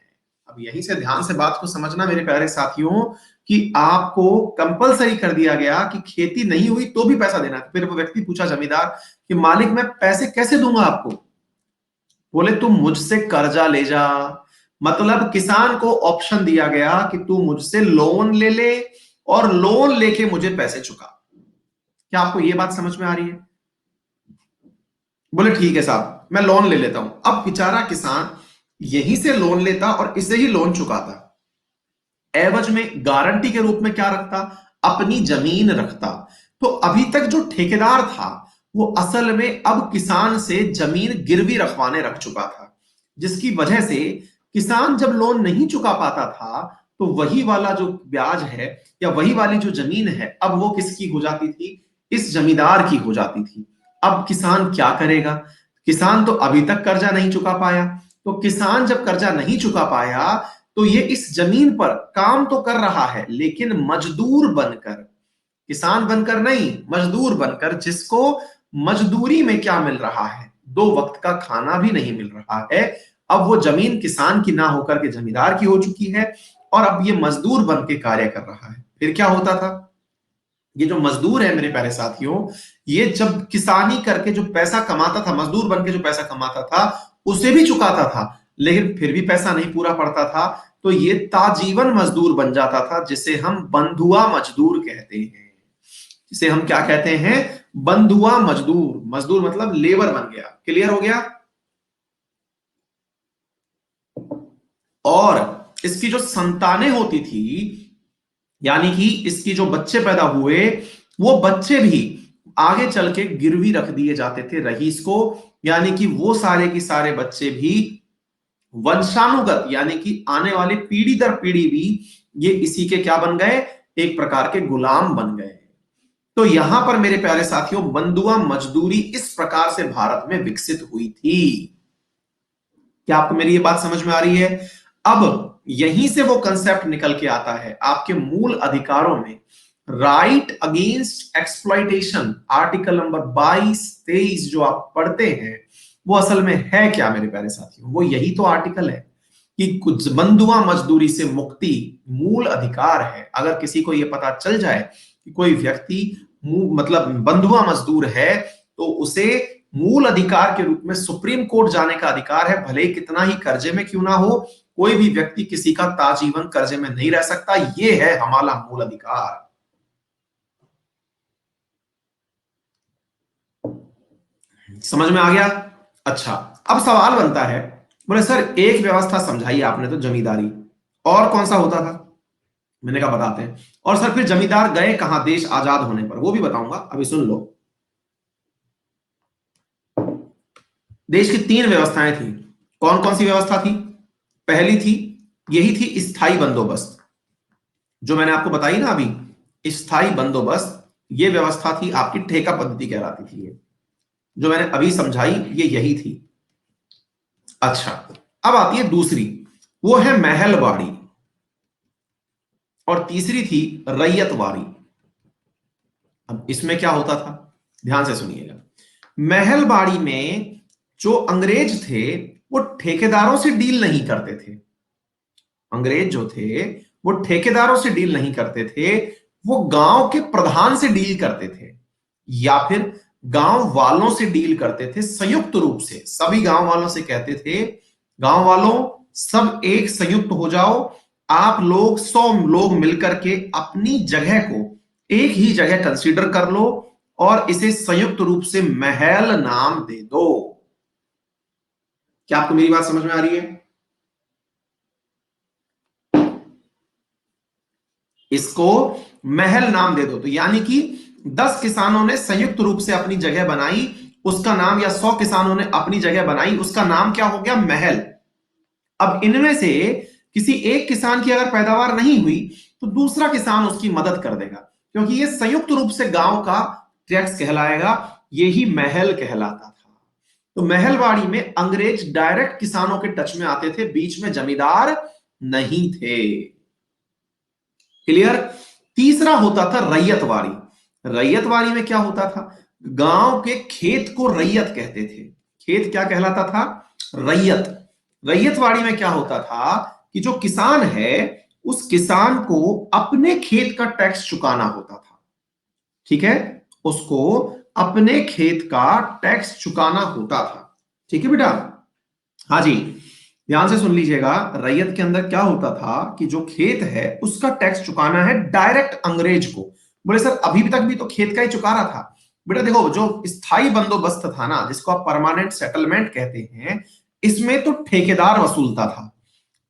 अब यहीं से ध्यान से बात को समझना मेरे प्यारे साथियों, कि आपको कंपलसरी कर दिया गया कि खेती नहीं हुई तो भी पैसा देना है। फिर वो व्यक्ति पूछा जमींदार कि मालिक मैं पैसे कैसे दूंगा आपको? बोले तुम मुझसे कर्जा ले जा। मतलब किसान को ऑप्शन दिया गया कि तू मुझसे लोन ले ले, और लोन लेके मुझे पैसे चुका। क्या आपको यह बात समझ में आ रही है? बोले ठीक है साहब, मैं लोन ले लेता हूं। अब बेचारा किसान यहीं से लोन लेता और इसे ही लोन चुकाता। एवज में गारंटी के रूप में क्या रखता? अपनी जमीन रखता। तो अभी तक जो ठेकेदार था, वो असल में अब किसान से जमीन गिरवी रखवाने रख चुका था, जिसकी वजह से किसान जब लोन नहीं चुका पाता था, तो वही वाला जो ब्याज है, या वही वाली जो जमीन है, अब वो किसकी हो जाती थी? इस जमींदार की हो जाती थी। अब किसान क्या करेगा? किसान तो अभी तक कर्जा नहीं चुका पाया। तो किसान जब कर्जा नहीं चुका पाया, तो ये इस जमीन पर काम तो कर रहा है, लेकिन मजदूर बनकर। किसान बनकर नहीं, मजदूर बनकर, जिसको मजदूरी में क्या मिल रहा है? 2 वक्त का खाना भी नहीं मिल रहा है। अब वो जमीन किसान की ना होकर के जमींदार की हो चुकी है, और अब ये मजदूर बन के कार्य कर रहा है। फिर क्या होता था? ये जो मजदूर है मेरे प्यारे साथियों, ये जब किसानी करके जो पैसा कमाता था, मजदूर बन के जो पैसा कमाता था, उसे भी चुकाता था, लेकिन फिर भी पैसा नहीं पूरा पड़ता था। तो ये ताजीवन मजदूर बन जाता था, जिसे हम बंधुआ मजदूर कहते हैं। जिसे हम क्या कहते हैं? बंधुआ मजदूर। मजदूर मतलब लेबर बन गया। क्लियर हो गया? और इसकी जो संतानें होती थी, यानी कि इसकी जो बच्चे पैदा हुए, वो बच्चे भी आगे चल के गिरवी रख दिए जाते थे रईस को। यानी कि वो सारे के सारे बच्चे भी वंशानुगत, यानी कि आने वाले पीढ़ी दर पीढ़ी भी ये इसी के क्या बन गए? एक प्रकार के गुलाम बन गए। तो यहां पर मेरे प्यारे साथियों, बंधुआ मजदूरी इस प्रकार से भारत में विकसित हुई थी। क्या आपको मेरी ये बात समझ में आ रही है? अब यहीं से वो कंसेप्ट निकल के आता है आपके मूल अधिकारों में, right against exploitation, article number 22-23 जो आप पढ़ते हैं, वो असल में है क्या मेरे प्यारे साथियों? वो यही तो आर्टिकल है कि कुछ बंधुआ मजदूरी से मुक्ति मूल अधिकार है। अगर किसी को यह पता चल जाए कि कोई व्यक्ति मतलब बंधुआ मजदूर है, तो उसे मूल अधिकार के रूप में सुप्रीम कोर्ट जाने का अधिकार है, भले ही कितना ही कर्जे में क्यों ना हो। कोई भी व्यक्ति किसी का ताजीवन कर्जे में नहीं रह सकता। ये है हमारा मूल अधिकार। समझ में आ गया? अच्छा, अब सवाल बनता है, बोले सर एक व्यवस्था समझाई आपने तो जमींदारी, और कौन सा होता था? मैंने कहा बताते हैं। और सर फिर जमींदार गए कहां देश आजाद होने पर? वो भी बताऊंगा, अभी सुन लो। देश की 3 व्यवस्थाएं थी। कौन कौन सी व्यवस्था थी? पहली थी, यही थी स्थायी बंदोबस्त, जो मैंने आपको बताई ना अभी, स्थायी बंदोबस्त। ये व्यवस्था थी आपकी, ठेका पद्धति कहलाती थी। ये जो मैंने अभी समझाई, ये यही थी। अच्छा, अब आती है दूसरी, वो है महलवाड़ी, और तीसरी थी रैयतवाड़ी। अब इसमें क्या होता था, ध्यान से सुनिएगा। महलवाड़ी में जो अंग्रेज थे, वो ठेकेदारों से डील नहीं करते थे। अंग्रेज जो थे, वो ठेकेदारों से डील नहीं करते थे, वो गांव के प्रधान से डील करते थे, या फिर गांव वालों से डील करते थे। संयुक्त रूप से सभी गांव वालों से कहते थे, गांव वालों सब एक संयुक्त हो जाओ, आप लोग 100 लोग मिलकर के अपनी जगह को एक ही जगह कंसीडर कर लो और इसे संयुक्त रूप से महल नाम दे दो। क्या आपको मेरी बात समझ में आ रही है? इसको महल नाम दे दो, तो यानी कि 10 किसानों ने संयुक्त रूप से अपनी जगह बनाई, उसका नाम, या 100 किसानों ने अपनी जगह बनाई, उसका नाम क्या हो गया? महल। अब इनमें से किसी एक किसान की अगर पैदावार नहीं हुई, तो दूसरा किसान उसकी मदद कर देगा, क्योंकि ये संयुक्त रूप से गांव का टैक्स कहलाएगा। यही महल कहलाता था। तो महलवाड़ी में अंग्रेज डायरेक्ट किसानों के टच में आते थे, बीच में जमींदार नहीं थे। क्लियर? तीसरा होता था रैयतवाड़ी। रैयतवाड़ी में क्या होता था? गांव के खेत को रैयत कहते थे। खेत क्या कहलाता था? रैयत। रैयतवाड़ी में क्या होता था कि जो किसान है, उस किसान को अपने खेत का टैक्स चुकाना होता था। ठीक है, उसको अपने खेत का टैक्स चुकाना होता था। ठीक है बेटा? हाँ जी, ध्यान से सुन लीजिएगा। रैयत के अंदर क्या होता था कि जो खेत है उसका टैक्स चुकाना है डायरेक्ट अंग्रेज को। बोले सर अभी तक भी तो खेत का ही चुका रहा था। बेटा देखो, जो स्थायी बंदोबस्त था ना, जिसको आप परमानेंट सेटलमेंट कहते हैं, इसमें तो ठेकेदार वसूलता था।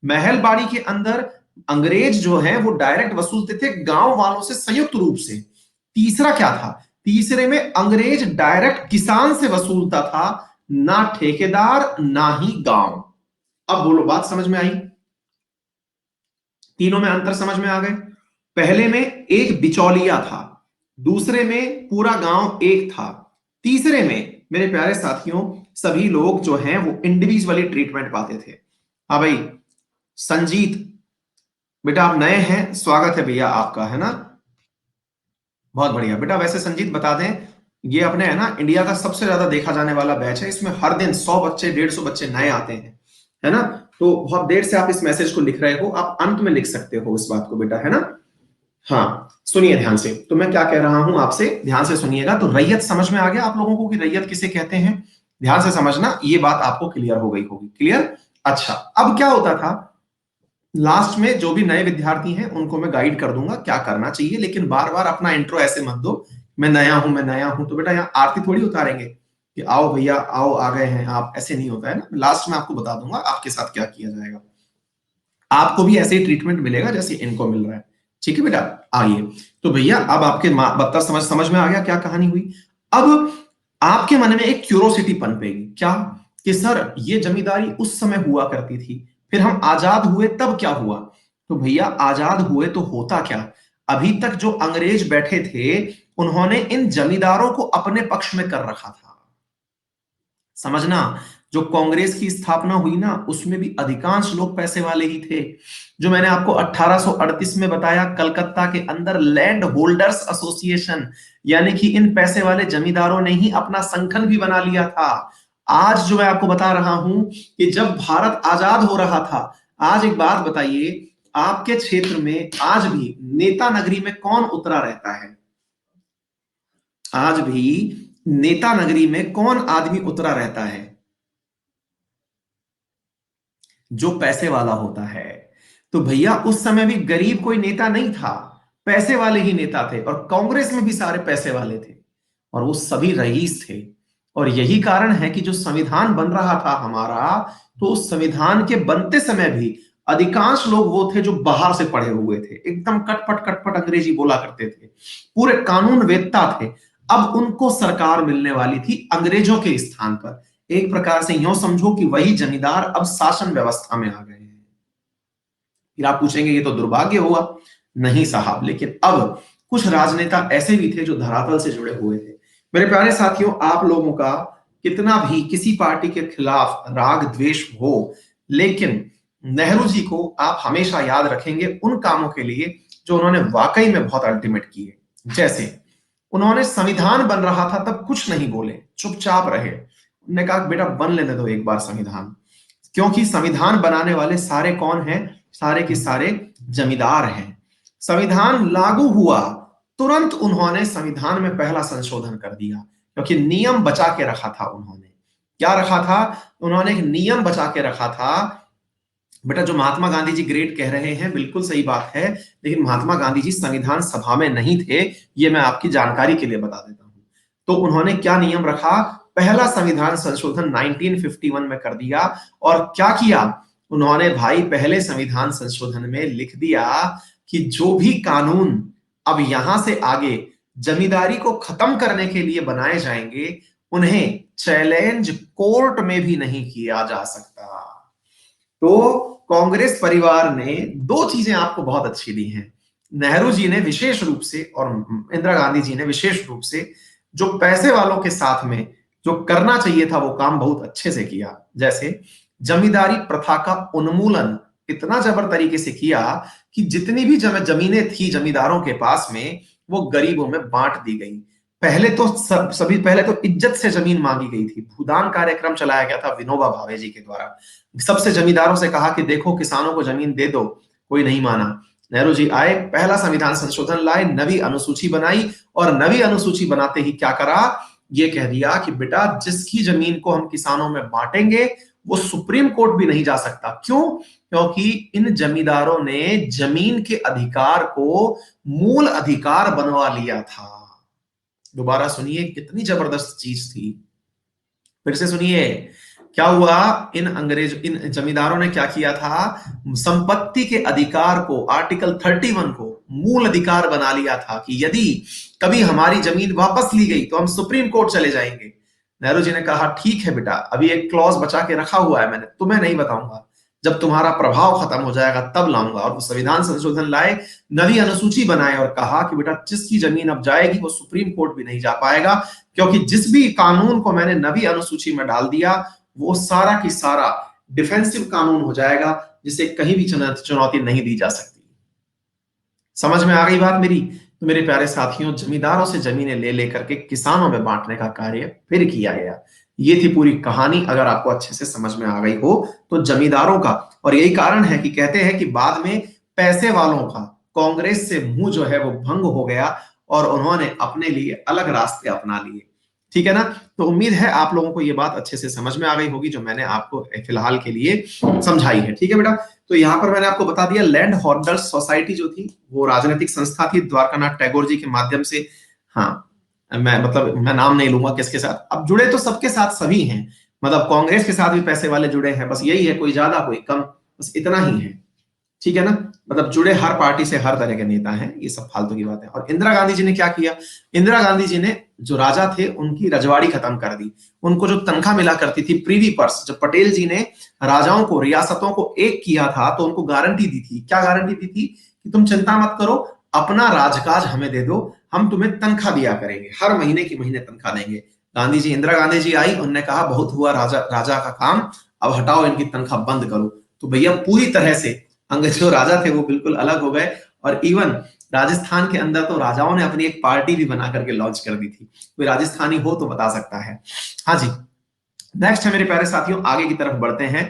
महलबाड़ी के अंदर अंग्रेज जो है वो डायरेक्ट वसूलते थे गांव वालों से संयुक्त रूप से। तीसरा क्या था? तीसरे में अंग्रेज डायरेक्ट किसान से वसूलता था, ना ठेकेदार ना ही गांव। अब बोलो, बात समझ में आई? तीनों में अंतर समझ में आ गए? पहले में एक बिचौलिया था, दूसरे में पूरा गांव एक था, तीसरे में मेरे प्यारे साथियों सभी लोग जो हैं वो इंडिविजुअली ट्रीटमेंट पाते थे। हाँ भाई संजीत, बेटा आप नए हैं, स्वागत है भैया आपका, है ना? बहुत बढ़िया बेटा। वैसे संजीत बता दें, ये अपने है ना इंडिया का सबसे ज्यादा देखा जाने वाला बैच है। इसमें हर दिन 100 बच्चे 150 बच्चे नए आते हैं, है ना? तो बहुत देर से आप इस मैसेज को लिख रहे हो, आप अंत में लिख सकते हो इस बात को बेटा, है ना? हाँ, सुनिए ध्यान से, तो मैं क्या कह रहा हूं आपसे, ध्यान से सुनिएगा। तो रैयत समझ में आ गया आप लोगों को कि रैयत किसे कहते हैं? ध्यान से समझना, ये बात आपको क्लियर हो गई होगी। क्लियर? अच्छा, अब क्या होता था, लास्ट में जो भी नए विद्यार्थी हैं उनको मैं गाइड कर दूंगा क्या करना चाहिए, लेकिन बार बार अपना इंट्रो ऐसे मत दो, मैं नया हूं मैं नया हूं। तो बेटा यहाँ आरती थोड़ी उतारेंगे कि आओ भैया आओ आ गए हैं आप, ऐसे नहीं होता है ना। लास्ट में आपको बता दूंगा आपके साथ क्या किया जाएगा, आपको भी ऐसे ही ट्रीटमेंट मिलेगा जैसे इनको मिल रहा है। ठीक है बेटा? आइए, तो भैया अब आपके बत्ता समझ में आ गया क्या कहानी हुई। अब आपके मन में एक क्यूरोसिटी पनपेगी, क्या कि सर ये जमींदारी उस समय हुआ करती थी, फिर हम आजाद हुए तब क्या हुआ? तो भैया आजाद हुए तो होता क्या, अभी तक जो अंग्रेज बैठे थे उन्होंने इन जमींदारों को अपने पक्ष में कर रखा था। समझना, जो कांग्रेस की स्थापना हुई ना, उसमें भी अधिकांश लोग पैसे वाले ही थे। जो मैंने आपको 1838 में बताया, कलकत्ता के अंदर लैंड होल्डर्स एसोसिएशन, यानी कि इन पैसे वाले जमींदारों ने ही अपना संगठन भी बना लिया था। आज जो मैं आपको बता रहा हूं कि जब भारत आजाद हो रहा था, आज एक बात बताइए, आपके क्षेत्र में आज भी नेता नगरी में कौन उतरा रहता है? आज भी नेता नगरी में कौन आदमी उतरा रहता है? जो पैसे वाला होता है। तो भैया उस समय भी गरीब कोई नेता नहीं था, पैसे वाले ही नेता थे, और कांग्रेस में भी सारे पैसे वाले थे, और वो सभी रईस थे। और यही कारण है कि जो संविधान बन रहा था हमारा, तो उस संविधान के बनते समय भी अधिकांश लोग वो थे जो बाहर से पढ़े हुए थे, एकदम कटपट कटपट अंग्रेजी बोला करते थे, पूरे कानून वेत्ता थे। अब उनको सरकार मिलने वाली थी अंग्रेजों के स्थान पर। एक प्रकार से यूं समझो कि वही जमींदार अब शासन व्यवस्था में आ गए हैं। फिर आप पूछेंगे ये तो दुर्भाग्य हुआ। नहीं साहब, लेकिन अब कुछ राजनेता ऐसे भी थे जो धरातल से जुड़े हुए थे। मेरे प्यारे साथियों, आप लोगों का कितना भी किसी पार्टी के खिलाफ राग द्वेष हो, लेकिन नेहरू जी को आप हमेशा याद रखेंगे उन कामों के लिए जो उन्होंने वाकई में बहुत अल्टीमेट किए। जैसे उन्होंने संविधान बन रहा था तब कुछ नहीं बोले, चुपचाप रहे। उन्होंने कहा बेटा बन लेने दो एक बार संविधान, क्योंकि संविधान बनाने वाले सारे कौन हैं? सारे के सारे जमींदार हैं। संविधान लागू हुआ, तुरंत उन्होंने संविधान में पहला संशोधन कर दिया, क्योंकि नियम बचा के रखा था। उन्होंने क्या रखा था? उन्होंने एक नियम बचा के रखा था। बेटा जो महात्मा गांधी जी ग्रेट कह रहे हैं, बिल्कुल सही बात है, लेकिन महात्मा गांधी जी संविधान सभा में नहीं थे, ये मैं आपकी जानकारी के लिए बता देता हूं। तो उन्होंने क्या नियम रखा? पहला संविधान संशोधन 1951 में कर दिया। और क्या किया उन्होंने भाई? पहले संविधान संशोधन में लिख दिया कि जो भी कानून अब यहां से आगे जमींदारी को खत्म करने के लिए बनाए जाएंगे, उन्हें चैलेंज कोर्ट में भी नहीं किया जा सकता। तो कांग्रेस परिवार ने दो चीजें आपको बहुत अच्छी दी हैं। नेहरू जी ने विशेष रूप से और इंदिरा गांधी जी ने विशेष रूप से जो पैसे वालों के साथ में जो करना चाहिए था वो काम बहुत अच्छे से किया। जैसे जमींदारी प्रथा का उन्मूलन इतना जबर तरीके से किया कि जितनी भी जमीनें थी जमींदारों के पास में, वो गरीबों में बांट दी गई। पहले तो सभी पहले तो इज्जत से जमीन मांगी गई थी। भूदान कार्यक्रम चलाया गया था विनोबा भावे जी के द्वारा। सबसे जमींदारों से कहा कि देखो किसानों को जमीन दे दो, कोई नहीं माना। नेहरू जी आए, पहला संविधान संशोधन लाए, नवी अनुसूची बनाई, और नवी अनुसूची बनाते ही क्या करा? ये कह दिया कि बेटा जिसकी जमीन को हम किसानों में बांटेंगे वो सुप्रीम कोर्ट भी नहीं जा सकता। क्यों? क्योंकि इन जमींदारों ने जमीन के अधिकार को मूल अधिकार बनवा लिया था। दोबारा सुनिए, कितनी जबरदस्त चीज थी। फिर से सुनिए, क्या हुआ? इन जमींदारों ने क्या किया था? संपत्ति के अधिकार को, आर्टिकल 31 को मूल अधिकार बना लिया था कि यदि कभी हमारी जमीन वापस ली गई तो हम सुप्रीम कोर्ट चले जाएंगे। नेहरू जी ने कहा ठीक है बेटा, अभी एक क्लॉज बचा के रखा हुआ है मैंने, तुम्हें नहीं बताऊंगा, जब तुम्हारा प्रभाव खत्म हो जाएगा तब लाऊंगा। और वो संविधान संशोधन लाए, नवी अनुसूची बनाए, और कहा कि बेटा जिसकी जमीन अब जाएगी वो सुप्रीम कोर्ट भी नहीं जा पाएगा, क्योंकि जिस भी कानून को मैंने नवी अनुसूची में डाल दिया वो सारा की सारा डिफेंसिव कानून हो जाएगा, जिसे कहीं भी चुनौती नहीं दी जा सकती। समझ में आ गई बात मेरी? तो मेरे प्यारे साथियों, जमींदारों से जमीनें ले लेकर के किसानों में बांटने का कार्य फिर किया गया। ये थी पूरी कहानी। अगर आपको अच्छे से समझ में आ गई हो तो जमींदारों का, और यही कारण है कि कहते हैं कि बाद में पैसे वालों का कांग्रेस से मुंह जो है वो भंग हो गया और उन्होंने अपने लिए अलग रास्ते अपना लिए। ठीक है ना? तो उम्मीद है आप लोगों को ये बात अच्छे से समझ में आ गई होगी जो मैंने आपको फिलहाल के लिए समझाई है। ठीक है बेटा? तो यहाँ पर मैंने आपको बता दिया, लैंड होल्डर्स सोसाइटी जो थी वो राजनीतिक संस्था थी द्वारकानाथ टैगोर जी के माध्यम से। हाँ, मैं नाम नहीं लूंगा किसके साथ। अब जुड़े तो सबके साथ सभी हैं, मतलब कांग्रेस के साथ भी पैसे वाले जुड़े हैं, बस यही है, कोई ज्यादा कोई कम, बस इतना ही है। ठीक है ना? मतलब जुड़े हर पार्टी से हर तरह के नेता हैं, ये सब फालतू की बात है। और इंदिरा गांधी जी ने क्या किया? इंदिरा गांधी जी ने जो राजा थे उनकी रजवाड़ी खत्म कर दी। उनको जो तनख्वाह मिला करती थी प्रीवी पर्स, जब पटेल जी ने राजाओं को, रियासतों को एक किया था तो उनको गारंटी दी थी। क्या गारंटी दी थी? कि तुम चिंता मत करो, अपना राजकाज हमें दे दो, हम तुम्हें तनख्वाह दिया करेंगे, हर महीने की महीने तनख्वाह देंगे। गांधी जी, इंदिरा गांधी जी आई, उन्होंने कहा बहुत हुआ राजा राजा का काम, अब हटाओ इनकी तनख्वाह बंद करो। तो भैया पूरी तरह से अंग्रेज जो राजा थे वो बिल्कुल अलग हो गए, और इवन राजस्थान के अंदर तो राजाओं ने अपनी एक पार्टी भी बना करके लॉन्च कर दी थी। कोई राजस्थानी हो तो बता सकता है। हाँ जी, नेक्स्ट है मेरे प्यारे साथियों, आगे की तरफ बढ़ते हैं।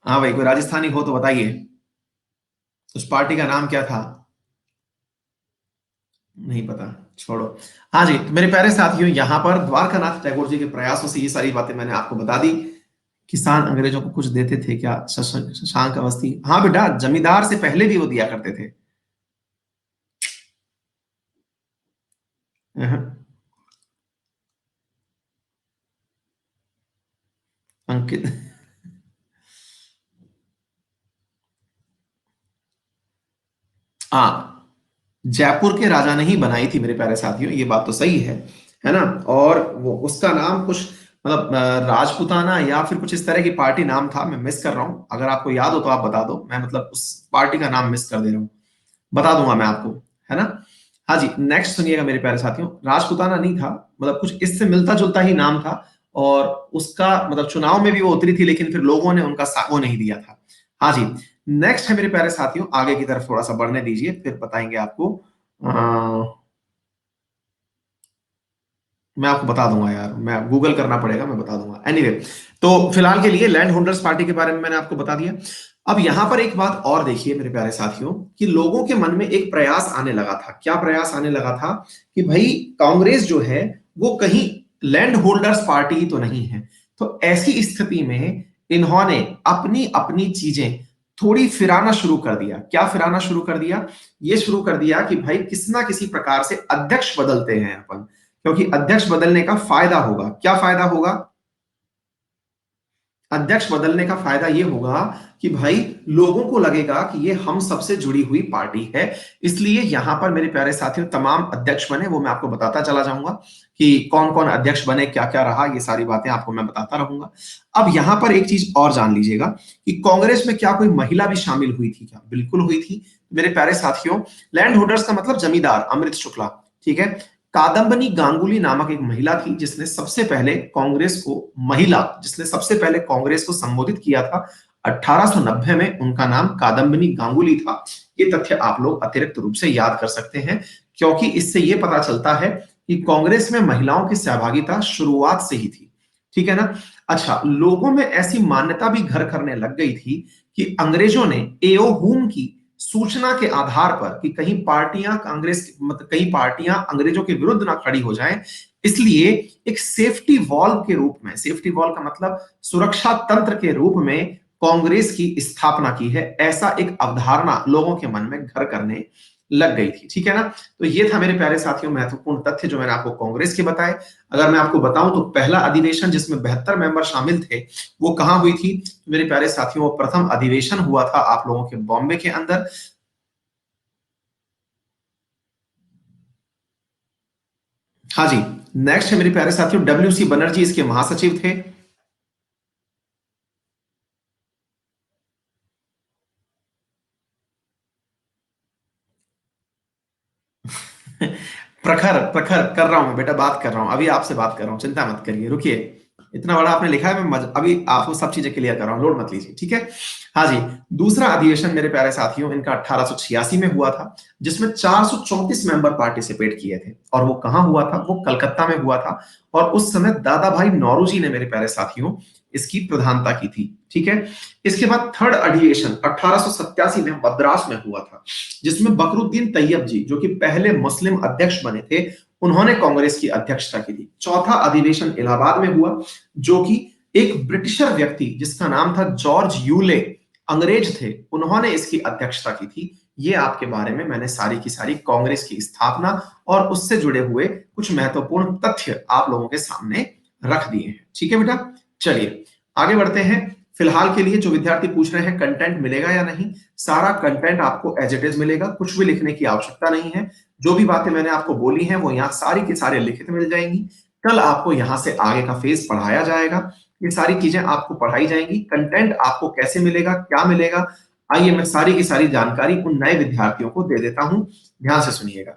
हाँ भाई, कोई राजस्थानी हो तो बताइए, उस पार्टी का नाम क्या था? नहीं पता, छोड़ो। हाँ जी, तो मेरे प्यारे साथियों, यहाँ पर द्वारकानाथ टैगोर जी के प्रयासों से ये सारी बातें मैंने आपको बता दी। किसान अंग्रेजों को कुछ देते थे क्या? शशांक अवस्थी, हाँ बेटा, जमींदार से पहले भी वो दिया करते थे। अंकित, हाँ, जयपुर के राजा ने ही बनाई थी मेरे प्यारे साथियों, ये बात तो सही है ना। और वो उसका नाम कुछ मतलब राजपुताना या फिर कुछ इस तरह की पार्टी नाम था, मैं मिस कर रहा हूं, अगर आपको याद हो तो आप बता दो, मैं मतलब उस पार्टी का नाम मिस कर दे रहा हूं, बता दूंगा मैं आपको, है ना। हाँ जी, नेक्स्ट सुनिएगा मेरे प्यारे साथियों, राजपुताना नहीं था, मतलब कुछ इससे मिलता जुलता ही नाम था, और उसका मतलब चुनाव में भी वो उतरी थी, लेकिन फिर लोगों ने उनका वो नहीं दिया था। हाँ जी, नेक्स्ट है मेरे प्यारे साथियों, आगे की तरफ थोड़ा सा बढ़ने दीजिए, फिर बताएंगे आपको। मैं आपको बता दूंगा यार, मैं गूगल करना पड़ेगा, मैं बता दूंगा। एनीवे, तो फिलहाल के लिए लैंड होल्डर्स पार्टी के बारे में मैंने आपको बता दिया। अब यहां पर एक बात और देखिए मेरे प्यारे साथियों, कि लोगों के मन में एक प्रयास आने लगा था। क्या प्रयास आने लगा था? कि भाई कांग्रेस जो है वो कहीं लैंड होल्डर्स पार्टी ही तो नहीं है। तो ऐसी स्थिति में इन्होंने अपनी अपनी चीजें थोड़ी फिराना शुरू कर दिया। क्या फिराना शुरू कर दिया? ये शुरू कर दिया कि भाई किसी ना किसी प्रकार से अध्यक्ष बदलते हैं अपन, क्योंकि अध्यक्ष बदलने का फायदा होगा। क्या फायदा होगा? अध्यक्ष बदलने का फायदा ये होगा कि भाई लोगों को लगेगा कि ये हम सबसे जुड़ी हुई पार्टी है। इसलिए यहां पर मेरे प्यारे साथियों तमाम अध्यक्ष बने, वो मैं आपको बताता चला जाऊंगा कि कौन कौन अध्यक्ष बने, क्या क्या रहा, ये सारी बातें आपको मैं बताता रहूंगा। अब यहां पर एक चीज और जान लीजिएगा कि कांग्रेस में क्या कोई महिला भी शामिल हुई थी क्या? बिल्कुल हुई थी मेरे प्यारे साथियों। लैंड होल्डर्स का मतलब जमींदार, अमृत शुक्ला, ठीक है। कादम्बनी गांगुली नामक एक महिला थी जिसने सबसे पहले कांग्रेस को, महिला जिसने सबसे पहले कांग्रेस को संबोधित किया था 1890 में, उनका नाम कादम्बनी गांगुली था। ये तथ्य आप लोग अतिरिक्त रूप से याद कर सकते हैं, क्योंकि इससे ये पता चलता है कि कांग्रेस में महिलाओं की सहभागिता शुरुआत से ही थी, ठीक है ना। अच्छा, लोगों में ऐसी मान्यता भी घर करने लग गई थी कि अंग्रेजों ने एओ हुम की सूचना के आधार पर कि कहीं पार्टियां कांग्रेस मतलब कहीं पार्टियां अंग्रेजों के विरुद्ध ना खड़ी हो जाएं, इसलिए एक सेफ्टी वॉल्व के रूप में, सेफ्टी वॉल्व का मतलब सुरक्षा तंत्र के रूप में कांग्रेस की स्थापना की है। ऐसा एक अवधारणा लोगों के मन में घर करने लग गई थी, ठीक है ना। तो ये था मेरे प्यारे साथियों महत्वपूर्ण तथ्य जो मैंने आपको कांग्रेस के बताए। अगर मैं आपको बताऊं तो पहला अधिवेशन जिसमें 72 मेंबर शामिल थे वो कहां हुई थी? तो मेरे प्यारे साथियों, वो प्रथम अधिवेशन हुआ था आप लोगों के बॉम्बे के अंदर। हाँ जी, नेक्स्ट है मेरे प्यारे साथियों, डब्ल्यू सी बनर्जी इसके महासचिव थे। प्रखर प्रखर कर रहा हूं मैं बेटा, बात कर रहा हूं, अभी आपसे बात कर रहा हूं, चिंता मत करिए, रुकिए। इतना बड़ा आपने लिखा है, मैं अभी आपको सब चीजें क्लियर कर रहा हूं, लोड मत लीजिए, ठीक है। हाँ जी, दूसरा अधिवेशन मेरे प्यारे साथियों इनका 1886 में हुआ था, जिसमें 434 मेंबर पार्टिसिपेट किए थे, और वो कहां हुआ था? वो कलकत्ता में हुआ था। और उस समय दादा भाई नौरोजी ने मेरे प्यारे साथियों इसकी प्रधानता की थी, ठीक है। इसके बाद थर्ड अधिवेशन 1887 में मद्रास में हुआ था, जिसमें बकरुद्दीन तैयब जी जो कि पहले मुस्लिम अध्यक्ष बने थे, उन्होंने कांग्रेस की अध्यक्षता की थी। चौथा अधिवेशन इलाहाबाद में हुआ, जो कि एक ब्रिटिशर व्यक्ति जिसका नाम था जॉर्ज यूले, अंग्रेज थे, उन्होंने इसकी अध्यक्षता की थी। ये आपके बारे में मैंने सारी की सारी कांग्रेस की स्थापना और उससे जुड़े हुए कुछ महत्वपूर्ण तथ्य आप लोगों के सामने रख दिए हैं, ठीक है बेटा। चलिए आगे बढ़ते हैं। फिलहाल के लिए जो विद्यार्थी पूछ रहे हैं कंटेंट मिलेगा या नहीं, सारा कंटेंट आपको एज इट इज मिलेगा, कुछ भी लिखने की आवश्यकता नहीं है। जो भी बातें मैंने आपको बोली हैं वो यहाँ सारी की सारी लिखित मिल जाएंगी। कल आपको यहाँ से आगे का फेज पढ़ाया जाएगा, ये सारी चीजें आपको पढ़ाई जाएंगी। कंटेंट आपको कैसे मिलेगा, क्या मिलेगा, आइए मैं सारी की सारी जानकारी उन नए विद्यार्थियों को दे देता हूं। ध्यान से सुनिएगा।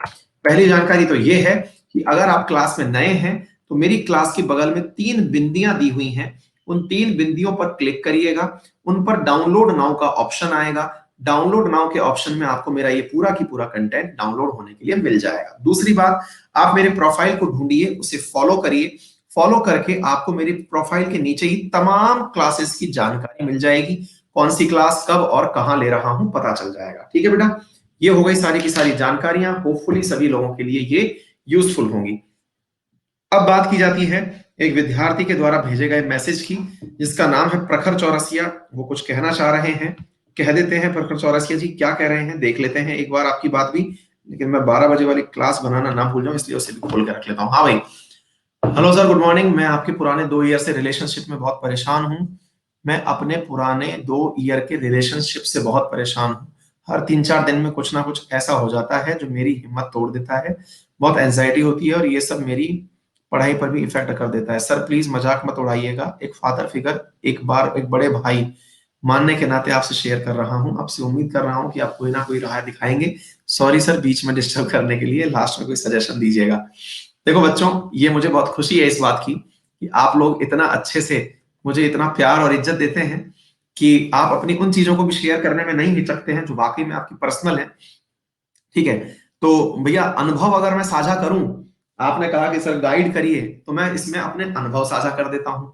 पहली जानकारी तो ये है कि अगर आप क्लास में नए हैं तो मेरी क्लास के बगल में 3 बिंदियां दी हुई हैं, उन 3 बिंदियों पर क्लिक करिएगा, उन पर डाउनलोड नाउ का ऑप्शन आएगा। डाउनलोड नाउ के ऑप्शन में आपको मेरा ये पूरा की पूरा कंटेंट डाउनलोड होने के लिए मिल जाएगा। दूसरी बात, आप मेरे प्रोफाइल को ढूंढिए, उसे फॉलो करिए, फॉलो करके आपको मेरी प्रोफाइल के नीचे ही तमाम क्लासेस की जानकारी मिल जाएगी, कौन सी क्लास कब और कहां ले रहा हूं पता चल जाएगा। ठीक है बेटा, ये हो गई सारी की सारी जानकारियां, होपफुली सभी लोगों के लिए ये यूजफुल होंगी। अब बात की जाती है एक विद्यार्थी के द्वारा भेजे गए मैसेज की, जिसका नाम है प्रखर चौरसिया। वो कुछ कहना चाह रहे हैं, कह देते हैं प्रखर चौरसिया जी क्या कह रहे हैं, देख लेते हैं एक बार आपकी बात भी। लेकिन मैं 12 बजे वाली क्लास बनाना ना भूल जाऊं, इसलिए उसे भी खोल कर रख लेता हूँ। हाँ भाई, हेलो सर, गुड मॉर्निंग। मैं आपके पुराने 2 ईयर से रिलेशनशिप में बहुत परेशान हूँ। मैं अपने पुराने 2 ईयर के रिलेशनशिप से बहुत परेशान हूँ। हर 3-4 दिन में कुछ ना कुछ ऐसा हो जाता है जो मेरी हिम्मत तोड़ देता है। बहुत एंजाइटी होती है और ये सब मेरी पढ़ाई पर भी इफेक्ट कर देता है। सर प्लीज मजाक मत उड़ाइएगा, एक फादर फिगर, एक बार एक बड़े भाई मानने के नाते आपसे शेयर कर रहा हूँ। आपसे उम्मीद कर रहा हूँ कि आप कोई ना कोई राय दिखाएंगे। सॉरी सर बीच में डिस्टर्ब करने के लिए, लास्ट में कोई सजेशन दीजिएगा। देखो बच्चों, ये मुझे बहुत खुशी है इस बात की कि आप लोग इतना अच्छे से मुझे इतना प्यार और इज्जत देते हैं कि आप अपनी उन चीजों को भी शेयर करने में नहीं हिचकते हैं जो वाकई में आपकी पर्सनल है। ठीक है, तो भैया अनुभव अगर मैं साझा करूं, आपने कहा कि सर गाइड करिए, तो मैं इसमें अपने अनुभव साझा कर देता हूं।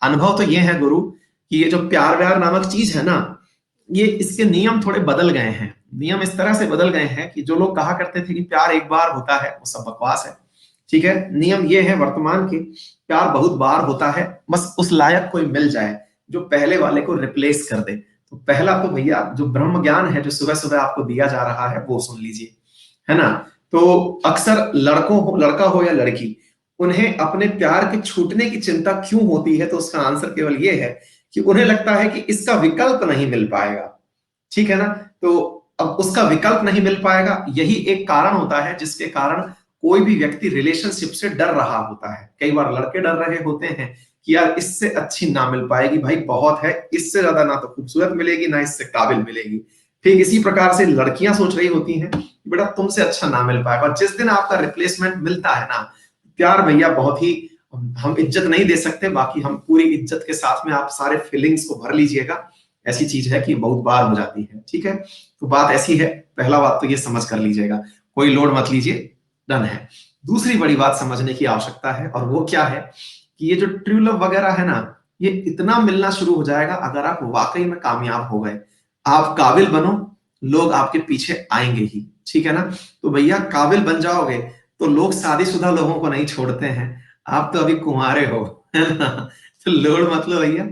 अनुभव तो ये है गुरु कि ये जो प्यार व्यार नामक चीज है ना, ये इसके नियम थोड़े बदल गए हैं। नियम इस तरह से बदल गए हैं कि जो लोग कहा करते थे कि प्यार एक बार होता है, वो सब बकवास है। ठीक है, नियम ये है वर्तमान के, प्यार बहुत बार होता है, बस उस लायक कोई मिल जाए जो पहले वाले को रिप्लेस कर दे। तो पहला तो भैया जो ब्रह्म ज्ञान है जो सुबह सुबह आपको दिया जा रहा है वो सुन लीजिए, है ना। तो अक्सर लड़का हो या लड़की, उन्हें अपने प्यार के छूटने की चिंता क्यों होती है, तो उसका आंसर केवल ये है कि उन्हें लगता है कि इसका विकल्प नहीं मिल पाएगा। ठीक है ना, तो अब उसका विकल्प नहीं मिल पाएगा, यही एक कारण होता है जिसके कारण कोई भी व्यक्ति रिलेशनशिप से डर रहा होता है। कई बार लड़के डर रहे होते हैं कि यार इससे अच्छी ना मिल पाएगी, भाई बहुत है, इससे ज्यादा ना तो खूबसूरत मिलेगी ना इससे काबिल मिलेगी। ठीक इसी प्रकार से लड़कियां सोच रही होती हैं बेटा तुमसे अच्छा ना मिल पाएगा। और जिस दिन आपका रिप्लेसमेंट मिलता है ना, प्यार भैया बहुत ही, हम इज्जत नहीं दे सकते, बाकी हम पूरी इज्जत के साथ में आप सारे फीलिंग्स को भर लीजिएगा। ऐसी चीज है कि बहुत बार हो जाती है। ठीक है, तो बात ऐसी है, पहला बात तो ये समझ कर लीजिएगा, कोई लोड मत लीजिए, डन है। दूसरी बड़ी बात समझने की आवश्यकता है, और वो क्या है कि ये जो ट्रू लव वगैरह है ना, ये इतना मिलना शुरू हो जाएगा अगर आप वाकई में कामयाब हो गए। आप काबिल बनो, लोग आपके पीछे आएंगे ही। ठीक है ना, तो भैया काबिल बन जाओगे तो लोग शादीशुदा लोगों को नहीं छोड़ते हैं। आप तो अभी कुंवारे हो, है ना, तो लोड मत लो भैया,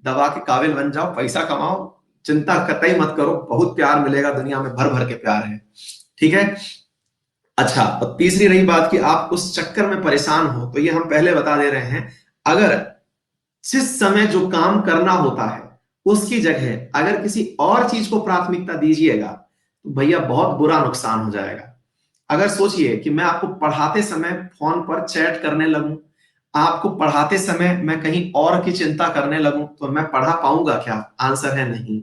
दबा के काबिल बन जाओ, पैसा कमाओ, चिंता कतई मत करो, बहुत प्यार मिलेगा, दुनिया में भर भर के प्यार है। ठीक है, अच्छा, तो तीसरी रही बात कि आप उस चक्कर में परेशान हो, तो ये हम पहले बता दे रहे हैं, अगर जिस समय जो काम करना होता है उसकी जगह अगर किसी और चीज को प्राथमिकता दीजिएगा तो भैया बहुत बुरा नुकसान हो जाएगा। अगर सोचिए कि मैं आपको पढ़ाते समय फोन पर चैट करने लगूं, आपको पढ़ाते समय मैं कहीं और की चिंता करने लगूं, तो मैं पढ़ा पाऊंगा क्या? आंसर है नहीं।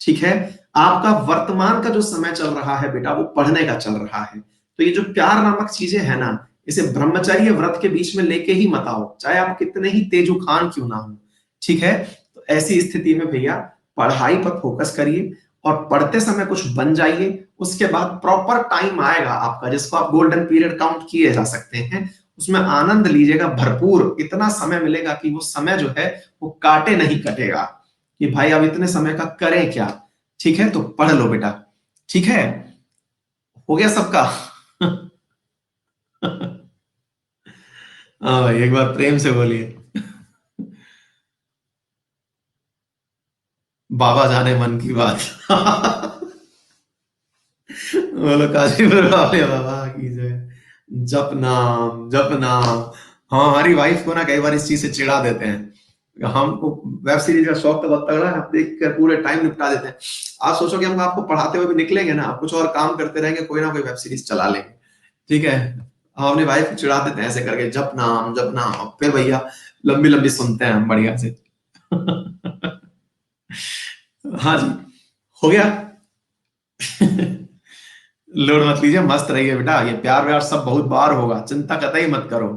ठीक है, आपका वर्तमान का जो समय चल रहा है बेटा वो पढ़ने का चल रहा है। तो ये जो प्यार नामक चीजें है ना, इसे ब्रह्मचर्य व्रत के बीच में लेके ही मत आओ, चाहे आप कितने ही तेजोखान क्यों ना हो। ठीक है, तो ऐसी स्थिति में भैया पढ़ाई पर फोकस करिए और पढ़ते समय कुछ बन जाइए। उसके बाद प्रॉपर टाइम आएगा आपका जिसको आप गोल्डन पीरियड काउंट किए जा सकते हैं, उसमें आनंद लीजिएगा भरपूर। इतना समय मिलेगा कि वो समय जो है वो काटे नहीं कटेगा कि भाई अब इतने समय का करें क्या। ठीक है, तो पढ़ लो बेटा। ठीक है, हो गया सबका? हाँ भाई, एक बार प्रेम से बोलिए, बाबा जाने मन की बात। बोलो काशीपुर वाले बाबा की जय। जप नाम जप नाम। हाँ, हमारी वाइफ को ना कई बार इस चीज से चिढ़ा देते हैं। हमको वेब सीरीज का शौक तो बहुत तगड़ा है, हम देख कर पूरे टाइम निपटा देते हैं। आप सोचो कि हम आपको पढ़ाते हुए भी निकलेंगे ना, आप कुछ और काम करते रहेंगे, कोई ना कोई वेब सीरीज चला लेंगे। ठीक है, हम अपनी वाइफ को चिढ़ा देते हैं ऐसे करके, जप नाम, फिर भैया लंबी लंबी सुनते हैं हम बढ़िया से। हाँ जी, हो गया। लोड मत लीजिए, मस्त रहिए बेटा, ये प्यार व्यार सब बहुत बार होगा, चिंता कतई मत करो।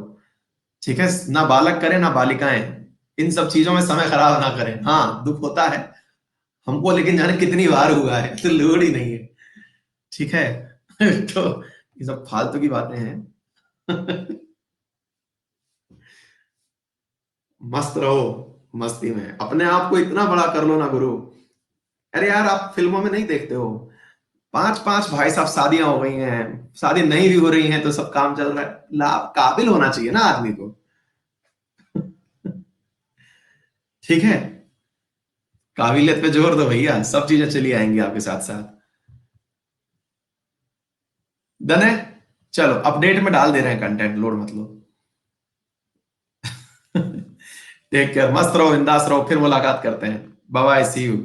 ठीक है, ना बालक करें ना बालिकाएं, इन सब चीजों में समय खराब ना करें। हाँ, दुख होता है हमको, लेकिन जाने कितनी बार हुआ है, तो लोड ही नहीं है। ठीक है। तो ये सब फालतू की बातें हैं। मस्त रहो, मस्ती में अपने आप को इतना बड़ा कर लो ना गुरु। अरे यार, आप फिल्मों में नहीं देखते हो, पांच पांच भाई साहब शादियां हो गई हैं, शादी नहीं भी हो रही हैं तो सब काम चल रहा है। लाभ काबिल होना चाहिए ना आदमी को। ठीक है, काबिलियत पे जोर दो भैया, सब चीजें चली आएंगी आपके साथ साथ। डन है। चलो, अपडेट में डाल दे रहे हैं कंटेंट, लोड मत लो। टेक केयर, मस्त रहो, बिंदास रहो, फिर मुलाकात करते हैं। Bye bye, see you.